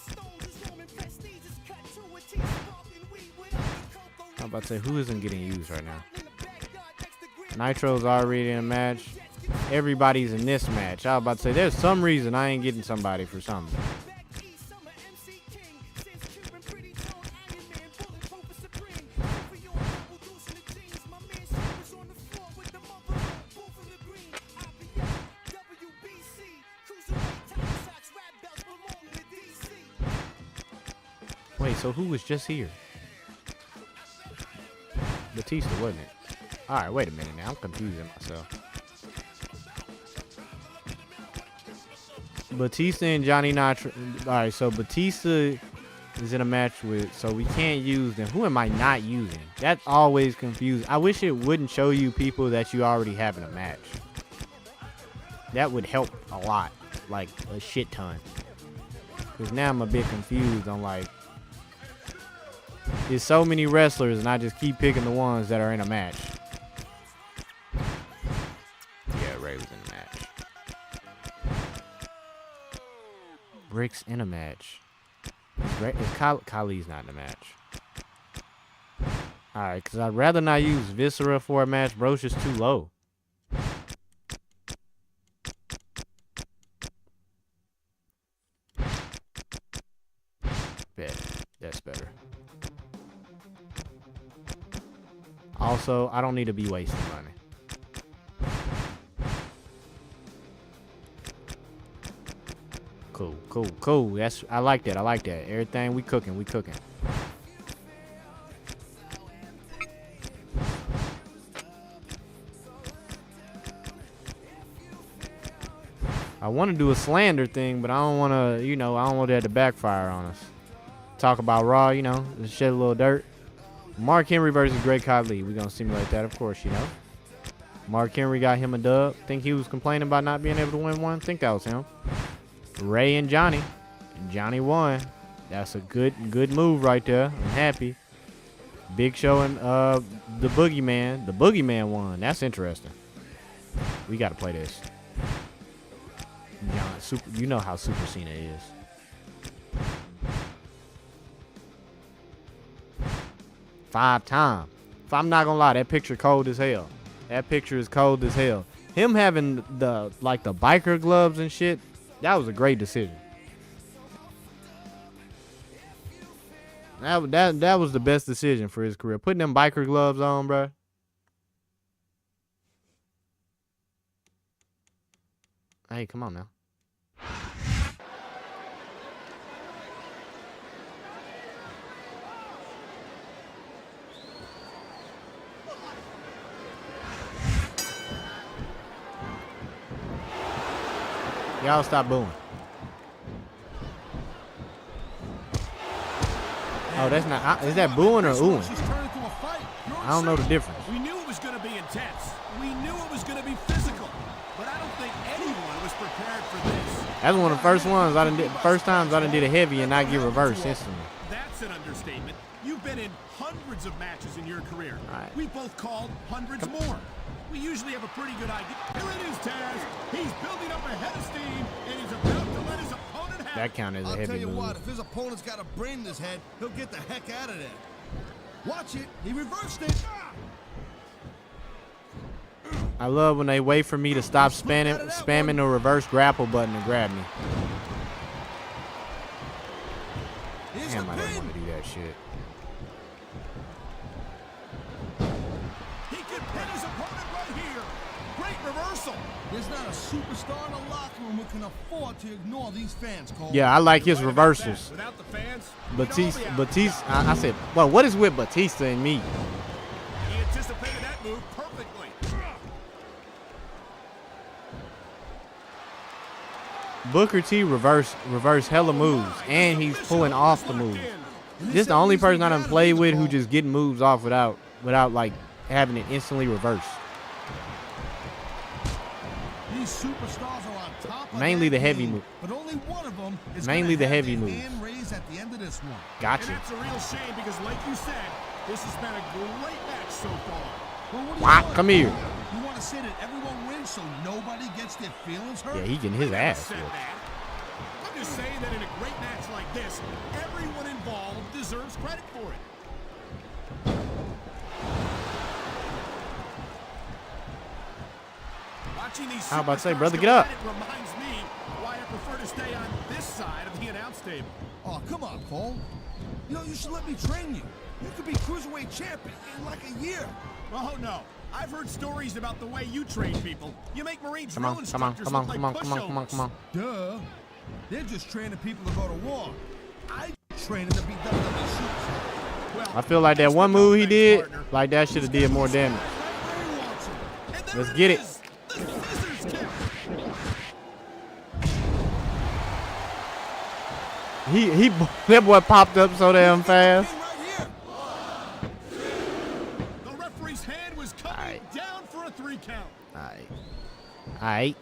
I'm about to say, who isn't getting used right now? Nitro's already in a match. Everybody's in this match. I was about to say, there's some reason I ain't getting somebody for something. Wait, so who was just here? Batista, wasn't it? Alright, wait a minute now. I'm confusing myself. Batista and Johnny Nitro. Alright, so Batista is in a match with, so we can't use them. Who am I not using? That's always confusing. I wish it wouldn't show you people that you already have in a match. That would help a lot. Like a shit ton. Because now I'm a bit confused on like, there's so many wrestlers and I just keep picking the ones that are in a match. Yeah, Ray was in a match. Brick's in a match. Kali's not in a match. Alright, because I'd rather not use Viscera for a match. Bro's just too low. Bet. That's better. Also, I don't need to be wasting money. Cool, cool, cool. I like that. I like that. Everything we cooking, we cooking. I want to do a slander thing, but I don't want to, you know, I don't want that to backfire on us. Talk about Raw, you know, just shed a little dirt. Mark Henry versus Great Khali. We're going to simulate that, of course, you know. Mark Henry got him a dub. Think he was complaining about not being able to win one? Think that was him. Ray and Johnny. Johnny won. That's a good move right there. I'm happy. Big Show and the Boogeyman. The Boogeyman won. That's interesting. We got to play this. You know how Super Cena is. Five times. If I'm not gonna lie, that picture cold as hell. That picture is cold as hell. Him having the biker gloves and shit, that was a great decision. That was the best decision for his career. Putting them biker gloves on, bro. Hey, come on now. Y'all stop booing. Oh, that's not. Is that booing or oohing? I don't know the difference. We knew it was going to be intense. We knew it was going to be physical. But I don't think anyone was prepared for this. That's one of the first ones first times I done did a heavy and not get reversed instantly. That's an understatement. You've been in hundreds of matches in your career. Right. We both called hundreds more. We usually have a pretty good idea. Here it is, Taz. He's building up a head of steam, and he's about to let his opponent have. That counted as a heavy move. I'll tell you what, if his opponent's got a brain in his head, he'll get the heck out of there. Watch it. He reversed it. I love when they wait for me to stop spamming the reverse grapple button to grab me. Damn, I don't want to do that shit. He could pin his opponent right here. Great reversal. There's not a superstar in the locker room who can afford to ignore these fans, Cole. Yeah, I like his reversals. Without the fans, Batista. I said, well, what is with Batista and me? he anticipated that move perfectly. Booker T reverse hella moves, and he's pulling off the moves. This is the only person I done played with who just getting moves off without like having it instantly reversed. These superstars are on top of Mainly the heavy game, move. but only one of them is Mainly the gonna have heavy their moves. hand raised at the end of this one. Gotcha. And that's a real shame because, like you said, this has been a great match so far. Well, what do you What? want? Come here. You want to say that everyone wins so nobody gets their feelings hurt? Yeah, he getting his ass Said whipped. that. I'm just saying that in a great match like this, everyone involved deserves credit for it. Watching these How about to say, superstars brother, go get up. at it reminds me why I prefer to stay on this side of the announce table. Oh, come on, Cole. You know, you should let me train you. You could be cruiserweight champion in like a year. Oh no, I've heard stories about the way you train people. You make Marine Come drill on, instructors come on, look come like on, come on, come on, come on. Duh. They're just training people to go to war. I train them to be WWE superstars. Well, I feel like that one move he did, like that should have did more damage. and there Let's get it. is, the scissors kick. He that boy popped up so damn fast. Right here. The referee's hand was coming Aight. down for a 3 count. Alright. Alright.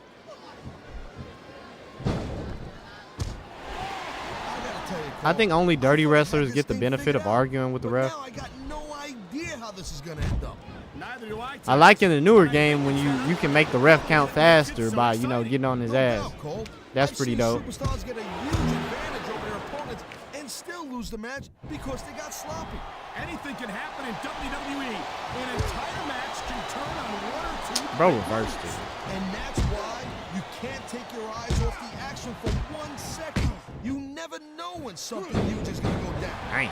I think only dirty wrestlers get the benefit of arguing with the ref. Now I got no idea how this is gonna end up. Neither do I. I like in the newer game when you can make the ref count faster by, you know, getting on his No ass. doubt, Cole. That's I've pretty seen dope. Superstars get a huge advantage over their opponents and still lose the match because they got sloppy. Anything can happen in WWE. An entire match can turn on 1 or 2. Bro reversed it. And that's why you can't take your eyes off the action for 1 second. You never know when something huge is gonna go down. Dang.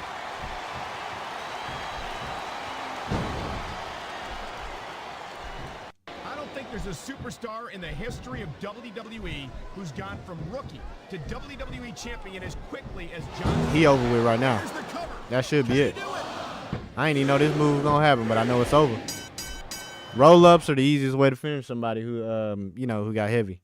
I don't think there's a superstar in the history of WWE who's gone from rookie to WWE champion as quickly as John. He over with right now. Here's the cover. That should be Can it. he do it? I ain't even know this move was gonna happen, but I know it's over. Roll ups are the easiest way to finish somebody who you know, who got heavy.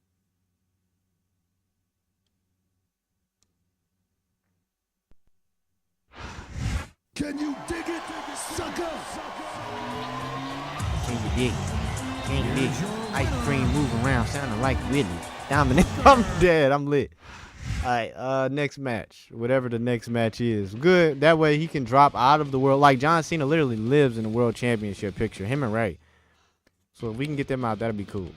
Can you dig it, sucker? Can you dig it? Can you dig it? Ice cream moving around sounding like Willie. Dominic, I'm dead. I'm lit. All right, next match. Whatever the next match is. Good. That way he can drop out of the world. Like, John Cena literally lives in the world championship picture. Him and Ray. So if we can get them out, that'd be cool.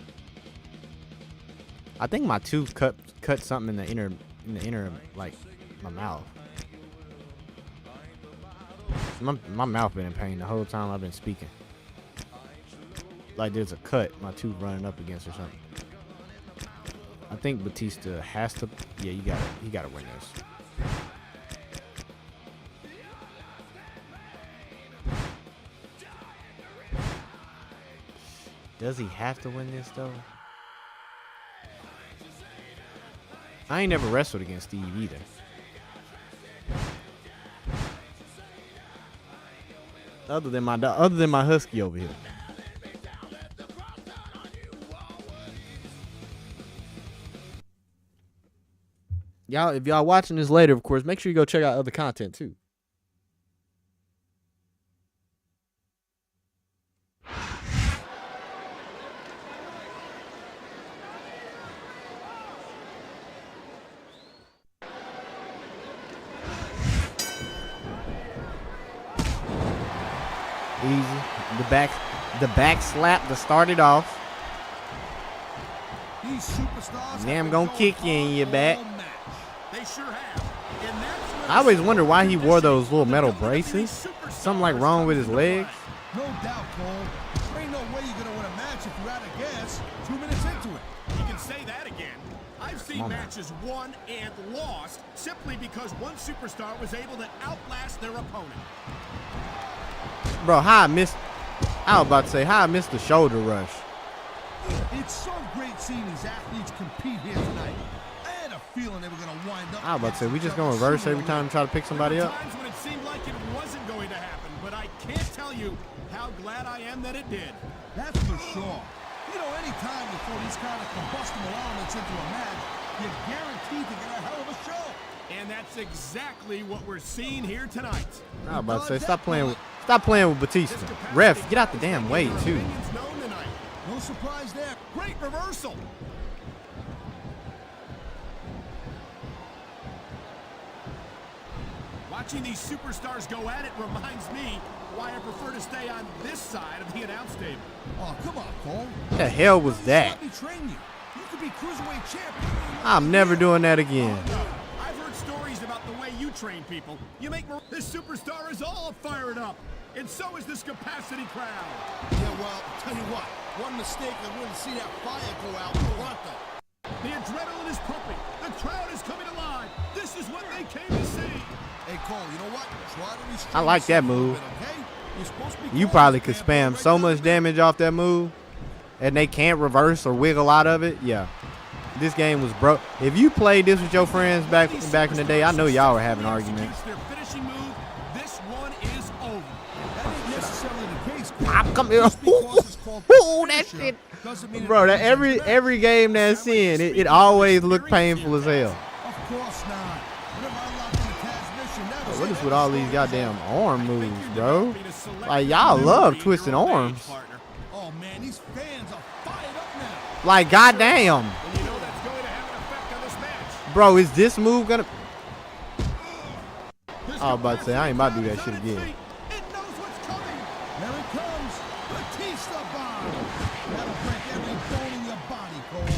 I think my tooth cut something in the inner, like, my mouth. My mouth been in pain the whole time I've been speaking. Like there's a cut my tooth running up against or something. I think Batista has to. Yeah, he gotta win this. Does he have to win this though? I ain't never wrestled against Steve either. Other than my husky over here. Y'all, if y'all watching this later, of course, make sure you go check out other content too. Easy. The back slap to start it off. These superstars Now I'm gonna kick you in your back. They sure have. I always wonder why he wore those little metal braces. Something like wrong with his legs. No doubt, Cole. There ain't no way you're gonna win a match if you're out of gas 2 minutes into it. You can say that again. I've seen matches won and lost simply because one superstar was able to outlast their opponent. Bro, I was about to say, how I missed the shoulder rush. It's so great seeing these athletes compete here tonight. I had a feeling they were going to wind up. I was about to say, we just gonna reverse every time we try to pick somebody up. Times when it seemed like it wasn't going to happen, but I can't tell you how glad I am that it did. That's for sure. You know, anytime you throw these kind of combustible elements into a match, you're guaranteed to get a hell of a show. And that's exactly what we're seeing here tonight. I was about to say, stop playing with Batista. Ref, get out the damn way too. No surprise there. Great reversal. Watching these superstars go at it reminds me why I prefer to stay on this side of the announce table. Oh, come on, Cole. What the hell was that? Let me train you. You could be cruiserweight champion. I'm never doing that again. I've heard stories about the way you train people. You make this superstar is all fired up, and so is this capacity crowd. Yeah, well, tell you what, one mistake and wouldn't see that fire go out pronto. The adrenaline is pumping. The crowd is coming alive. This is what they came to see. Hey, Cole, you know what? Try to restrain I like that yourself a little move. bit, okay? You're supposed to be You calm probably this could damn thing spam right so now. much damage off that move, and they can't reverse or wiggle out of it. Yeah, this game was broke. If you played this with your friends back in the day, I know y'all were having arguments. Their finishing move. This one is over. That ain't necessarily the case, Cole. I'm coming. Just because it's called Ooh, that finisher shit. doesn't mean it Bro, that means it's every game that's in, it always looked painful as hell. Of course not. Whenever I lock in the transmission, that was What it. is with all these goddamn arm moves, bro? Like, y'all love twisting arms. Oh man, these fans are fired up now. Like, goddamn. And you know that's going to have an effect on this match. Bro, is this move gonna... I was about to say, I ain't about to do that shit again. It knows what's coming. There it comes. Batista bomb. That'll break every bone in your body, Cole.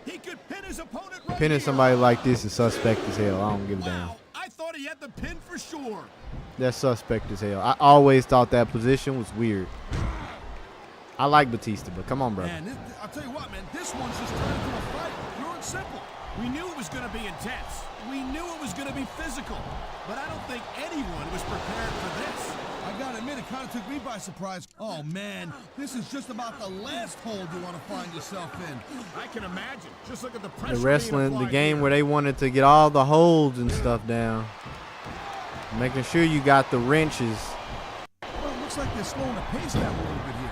He could pin his opponent right Pinning here. somebody like this is suspect as hell. I don't give a damn. Wow, I thought he had the pin for sure. That's suspect as hell. I always thought that position was weird. I like Batista, but come on, bro. Man, I'll tell you what, man. This one's just turned into a fight. Pure and simple. We knew it was going to be intense. We knew it was going to be physical. But I don't think anyone was prepared for this. I gotta admit, it kind of took me by surprise. Oh man, this is just about the last hole you want to find yourself in. I can imagine. Just look at the pressure. The wrestling, being the applied game here. where they wanted to get all the holds and stuff down. Making sure you got the wrenches. Well, it looks like they're slowing the pace down a little bit here.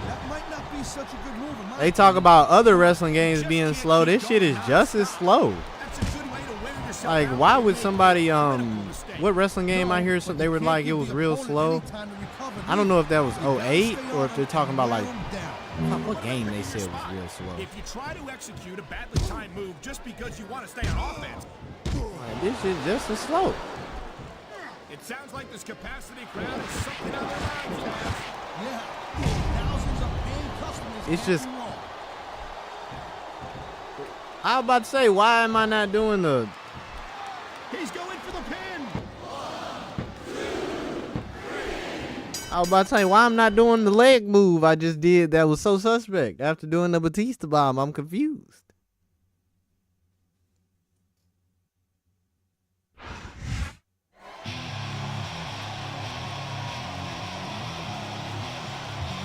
That might not be such a good move They talk about other wrestling games being slow. This shit is just as slow. That's a good way to wear yourself Like, why would somebody what wrestling game I hear? So they were like it was real slow. I don't know if that was 08 or if they're talking about like what game they said was real slow. If you try to execute a badly timed move just because you want to stay on offense, Like, this is just as slow. it sounds like this capacity crowd is something on their minds, Taz. Yeah, thousands of paying customers. It's just- all wrong. I was about to say, why am I not doing the? He's going for the pin. I was about to say, why I'm not doing the leg move I just did that was so suspect after doing the Batista bomb. I'm confused.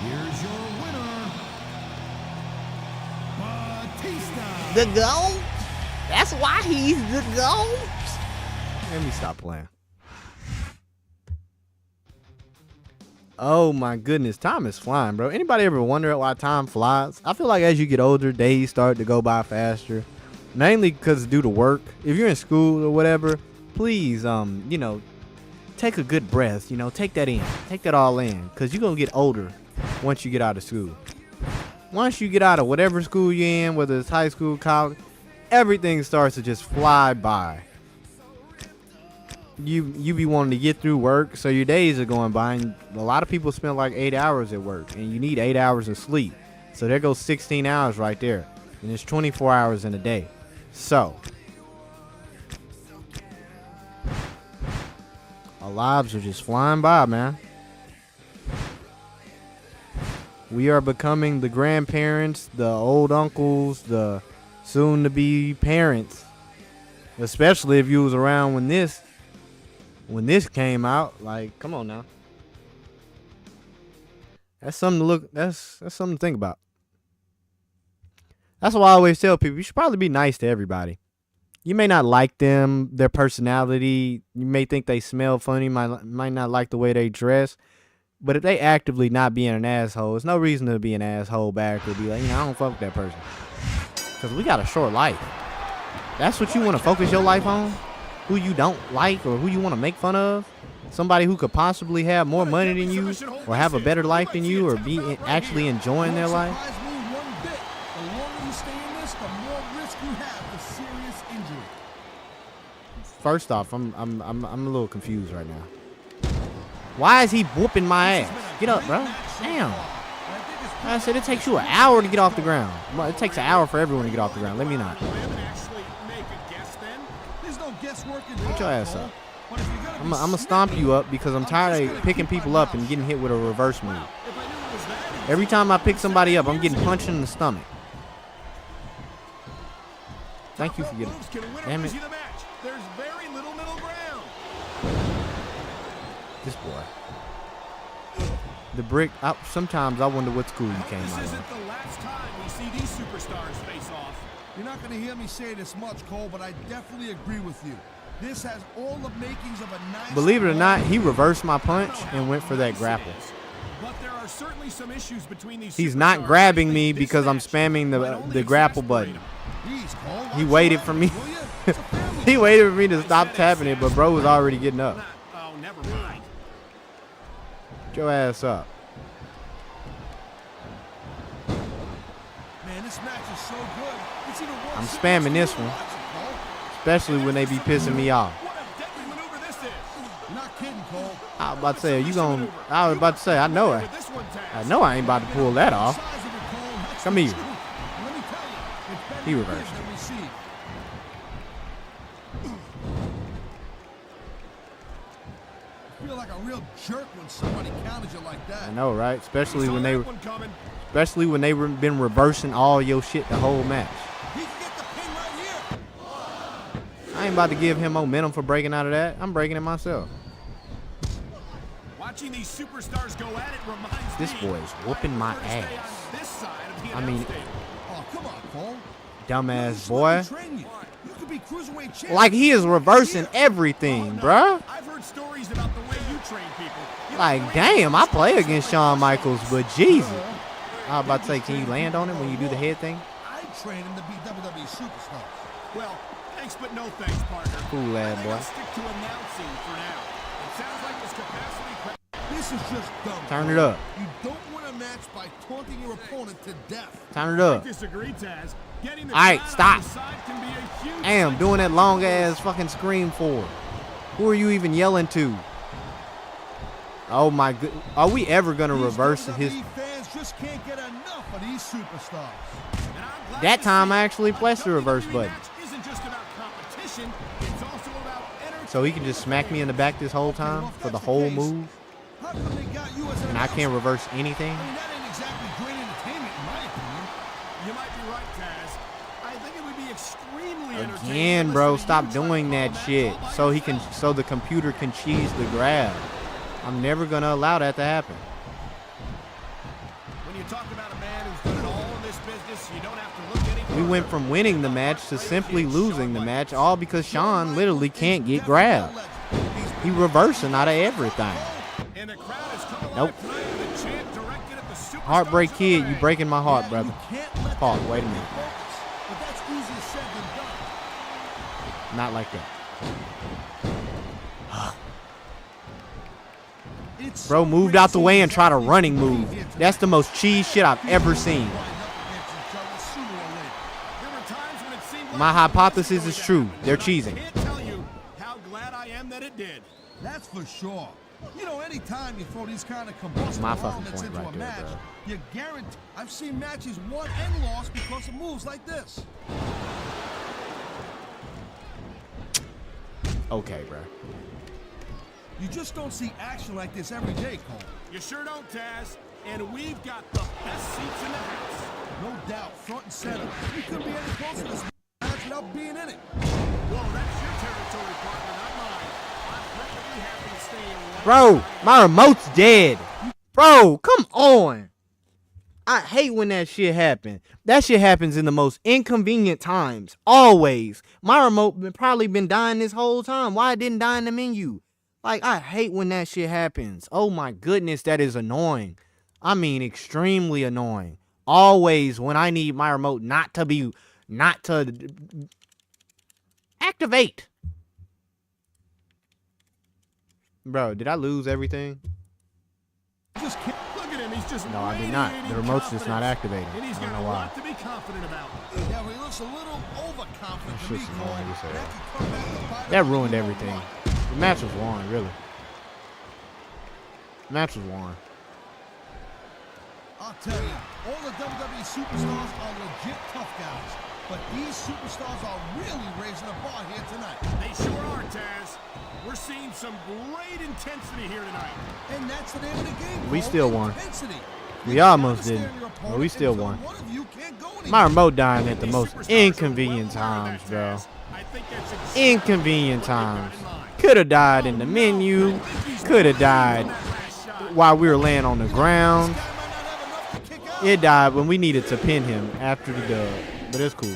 Here's your winner, Batista. The GOAT? That's why he's the GOAT? Let me stop playing. Oh my goodness, time is flying, bro. Anybody ever wonder why time flies? I feel like as you get older, days start to go by faster. Mainly because due to work. If you're in school or whatever, please, you know, take a good breath. You know, take that in. Take that all in. Because you're going to get older once you get out of school. Once you get out of whatever school you're in, whether it's high school, college, everything starts to just fly by. You be wanting to get through work, so your days are going by, and a lot of people spend like 8 hours at work, and you need 8 hours of sleep. So there goes 16 hours right there, and it's 24 hours in a day. So our lives are just flying by, man. We are becoming the grandparents, the old uncles, the soon-to-be parents, especially if you was around when this came out. Like, come on now. That's something to look. That's something to think about. That's why I always tell people, you should probably be nice to everybody. You may not like them, their personality. You may think they smell funny. Might not like the way they dress. But if they actively not being an asshole, there's no reason to be an asshole back or be like, you know, I don't fuck with that person. Because we got a short life. That's what you want to focus your life on? Who you don't like or who you want to make fun of? Somebody who could possibly have more money than you or have a better life than you or be actually enjoying their life? Surprise me one bit. The longer you stay in this, the more risk you have for serious injury. First off, I'm a little confused right now. Why is he whooping my ass? Get up, bro. Damn. I said it takes you an hour to get off the ground. It takes an hour for everyone to get off the ground. Let me not. Get your ass up. I'm gonna stomp you up because I'm tired of picking people up and getting hit with a reverse move. Every time I pick somebody up, I'm getting punched in the stomach. Thank you for getting. Damn it. There's very little middle ground. This boy. The brick. Sometimes I wonder what school you came out This of. isn't the last time we see these superstars face off. You're not going to hear me say this much, Cole, but I definitely agree with you. This has all the makings of a nice... Believe it or not, he reversed my punch and went for that grapple. But there are certainly some issues between these He's not superstars. grabbing me This because I'm match spamming might only the grapple button. exasperate him. Jeez, Cole, He watch waited your for me. language, will ya? It's a family He waited for me to stop tapping it, but bro was already getting up. Oh, never mind. Get your ass up. Man, this match is so good. It's even worse. I'm spamming this one, especially when they be pissing me off. What a deadly maneuver this is. You're not kidding, Cole. I was about to say, I was about to say, I know it. With this one, Taz. I know I ain't about to pull that off. Size of it, Cole, that's Come the here. truth. Let me tell you, it's better He to reversed give than receive. I feel like a real jerk when somebody counters you like that. I know, right? Especially Saw when that one coming. been reversing all your shit the whole match. He can get the pin right here. I ain't about to give him momentum for breaking out of that. I'm breaking it myself. Watching these superstars go at it reminds This me boy is whooping my why I prefer to stay ass. on this side of the I mean, announce table. Oh, come on, Cole. Dumbass Just boy. let me train you. You could be cruiserweight champion. Like he is reversing everything, Oh, no. bruh. I've heard stories about the way you train people. You Like, train damn, I people play like against you Shawn like Michaels, yourself. but Jesus. I was about to say, can you land on it when you do the head thing? I train him to be WWE superstars. Well, thanks, but no thanks, partner. Cool lad, boy. I'll stick to announcing for now. It sounds like this capacity. This is just dumb. Turn it up. You don't win a match by taunting your opponent to death. Turn it up. I disagree, Taz. Getting the Alright, crowd stop. on your side can be a huge Damn, doing that long ass fucking scream for. Who are you even yelling to? Oh my good. Are we ever gonna reverse his? WWE fans just can't get enough of these superstars. And I'm glad That to time see I actually pressed the a reverse WWE button. match isn't just about competition, it's also about So he can just smack me in the back this whole time for the whole move, How come they got you as an and I can't reverse anything. I mean, that ain't exactly great entertainment, in my opinion. You might be right, Taz. I think it would be extremely entertaining. Again, to bro, listen to stop you try doing to that call a match shit all by so he yourself. can, so the computer can cheese the grab. I'm never gonna allow that to happen. When you talk about a man who's done it all in this business, you don't have to look any We further. went from winning the match to simply losing the match, all because Shawn literally can't get grabbed. He reversing out of everything. And the crowd is coming alive Nope. tonight with a chant directed at the superstars Heartbreak of the Kid, you ring. breaking my heart, Yeah, brother. you can't let Pause, that wait a be minute. your focus. But that's easier said than done. Not like that. It's Bro so moved great out the seeing way and these tried a athletes running compete move. here tonight. That's the most cheese shit I've ever seen. Line up against each other sooner or later. There were times when it seemed like My it wasn't hypothesis going is to true. happen, They're but I cheesing. can't tell you how glad I am that it did. That's for sure. You know, anytime you throw these kind of combustible My fucking elements point into right a there, match, bro. you guarantee. I've seen matches won and lost because of moves like this. Okay, bro. You just don't see action like this every day, Cole. You sure don't, Taz. And we've got the best seats in the house. No doubt, front and center. We couldn't be any closer to this match without being in it. Whoa, that's your territory, partner, not mine. I'm perfectly happy to stay right Bro, behind my remote's dead. Bro, come on. I hate when that shit happens. That shit happens in the most inconvenient times. Always. My remote probably been dying this whole time. Why it didn't die in the menu? Like, I hate when that shit happens. Oh my goodness, that is annoying. I mean, extremely annoying. Always when I need my remote not to activate. Bro, did I lose everything? Just can't. Look at him, he's just No, I did not. radiating The remote's just not confidence. activated. And he's I don't got know a why. lot to be confident about. Yeah, but he looks a little overconfident That to me, shit's Cole. annoying as hell. That could come back to bite That him ruined in the everything. long run. The match was won, really. The match was won. I'll tell you, all the WWE superstars are legit tough guys, but these superstars are really raising the bar here tonight. They sure are, Taz. We're seeing some great intensity here tonight. And that's the name of the game. We Cole, still won. intensity. We You gotta almost understand didn't, your but opponent we still until won. one of you can't go anymore. My remote dying at the These most superstars are inconvenient well aware of times, that, bro. Taz. I think that's exactly Inconvenient what they've got times. in mind. Could have died in the menu. Could have died while we were laying on the ground. This guy might not have enough to kick out. It died when we needed to pin him after the dub. But it's cool.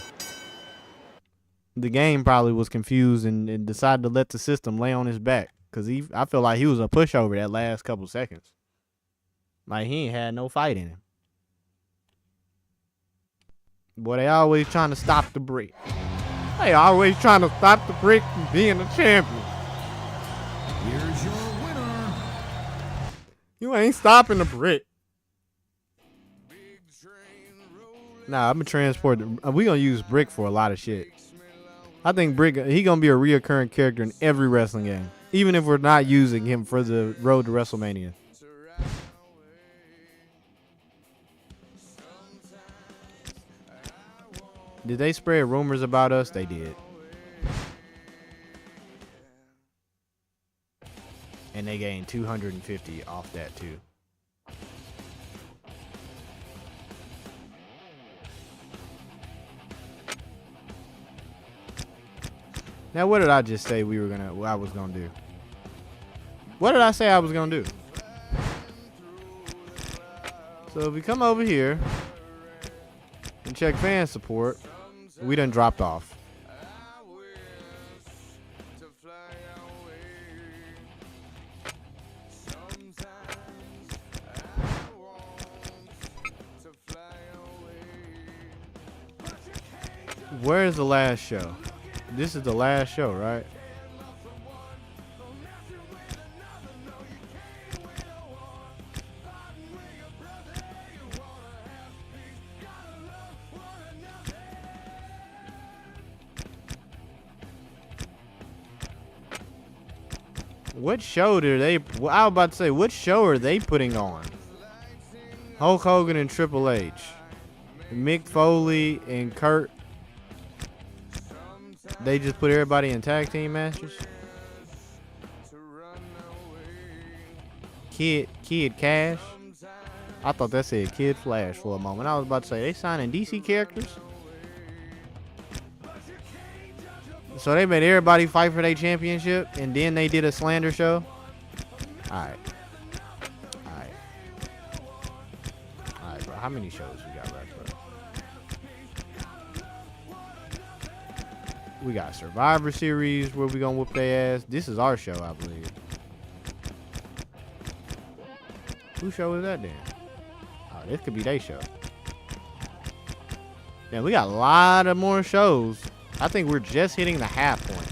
The game probably was confused and decided to let the system lay on his back. Because I feel like he was a pushover that last couple seconds. Like, he ain't had no fight in him. Boy, they always trying to stop the brick. They always trying to stop the brick from being a champion. Here's your winner. You ain't stopping the brick. Nah, I'm gonna transport. We gonna use Brick for a lot of shit. I think Brick, he gonna be a reoccurring character in every wrestling game, even if we're not using him for the road to WrestleMania. Did they spread rumors about us? They did. And they gained 250 off that too. Now, what did I just say I was gonna do? What did I say I was gonna do? So if we come over here and check fan support, we done dropped off. Where's the last show? This is the last show, right? What show do they? I was about to say, what show are they putting on? Hulk Hogan and Triple H, Mick Foley and Kurt. They just put everybody in tag team matches. Kid Cash. I thought that said Kid Flash for a moment. I was about to say, they signing DC characters. So they made everybody fight for their championship, and then they did a slander show. All right, bro. How many shows we got left, bro? We got Survivor Series where we gonna whoop their ass. This is our show, I believe. Whose show is that then? Oh, this could be their show. Yeah, we got a lot of more shows. I think we're just hitting the half point.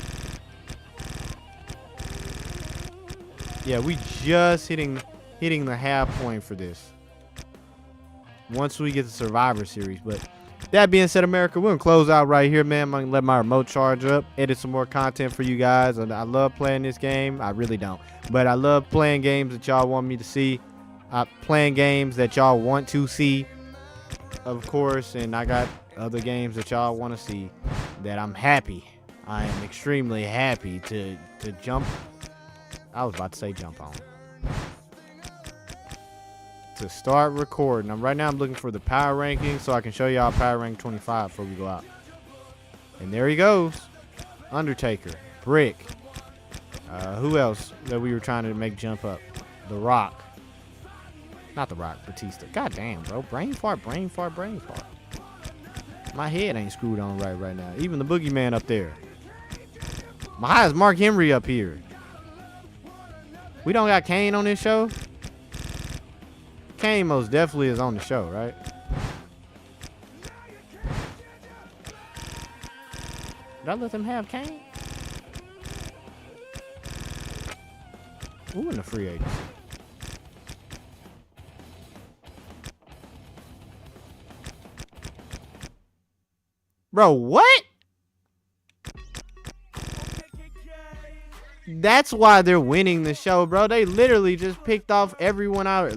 Yeah, we just hitting the half point for this. Once we get the Survivor Series. But that being said, America, we're going to close out right here, man. I'm going to let my remote charge up, edit some more content for you guys. And I love playing this game. I really don't. But I love playing games that y'all want me to see. Playing games that y'all want to see, of course. And I got other games that y'all want to see that I'm happy. I am extremely happy to jump. I was about to say jump on. To start recording. Right now I'm looking for the power ranking so I can show y'all power rank 25 before we go out. And there he goes. Undertaker. Brick. Who else that we were trying to make jump up? The Rock. Not The Rock. Batista. God damn, bro. Brain fart. My head ain't screwed on right now. Even the boogeyman up there. My high is Mark Henry up here. We don't got Kane on this show? Kane most definitely is on the show, right? Did I let them have Kane? Who in the free agency? Bro, what? That's why they're winning the show, bro. They literally just picked off everyone out.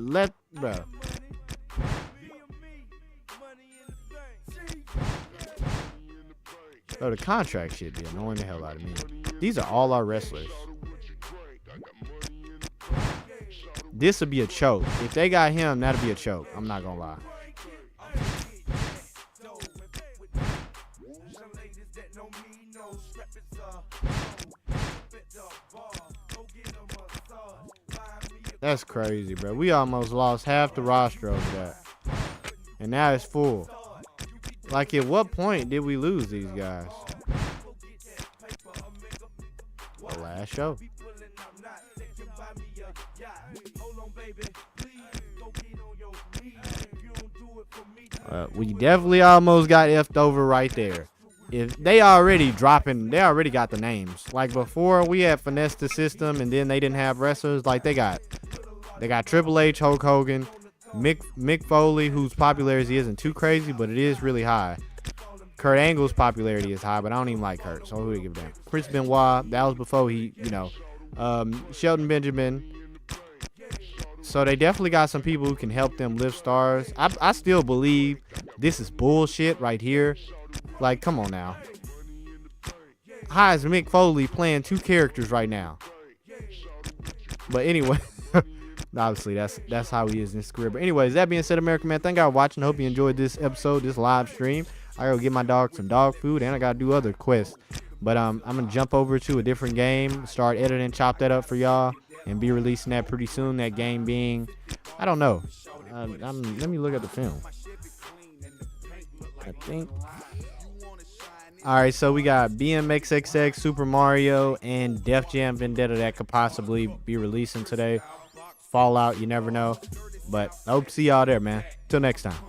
Bro. Bro, the contract shit be annoying the hell out of me. These are all our wrestlers. This would be a choke. If they got him, that'd be a choke. I'm not gonna lie. That's crazy, bro. We almost lost half the roster over that. And now it's full. Like, at what point did we lose these guys? The last show. We definitely almost got effed over right there. If they already got the names. Like before, we had finessed the system, and then they didn't have wrestlers. Like they got Triple H, Hulk Hogan, Mick Foley, whose popularity isn't too crazy, but it is really high. Kurt Angle's popularity is high, but I don't even like Kurt, so who do we give a damn? Chris Benwis, that was before he, Shelton Benjamin. So they definitely got some people who can help them lift stars. I still believe this is bullshit right here. Like, come on now. How is Mick Foley playing two characters right now? But anyway, obviously that's how he is in his career. But anyways, that being said, American man, thank y'all for watching. Hope you enjoyed this episode, this live stream. I gotta get my dog some dog food, and I gotta do other quests. But I'm gonna jump over to a different game, start editing, chop that up for y'all, and be releasing that pretty soon. That game being, I don't know. Let me look at the film. I think. All right, so we got BMXXX, Super Mario, and Def Jam Vendetta that could possibly be releasing today. Fallout, you never know. But I hope to see y'all there, man. Till next time.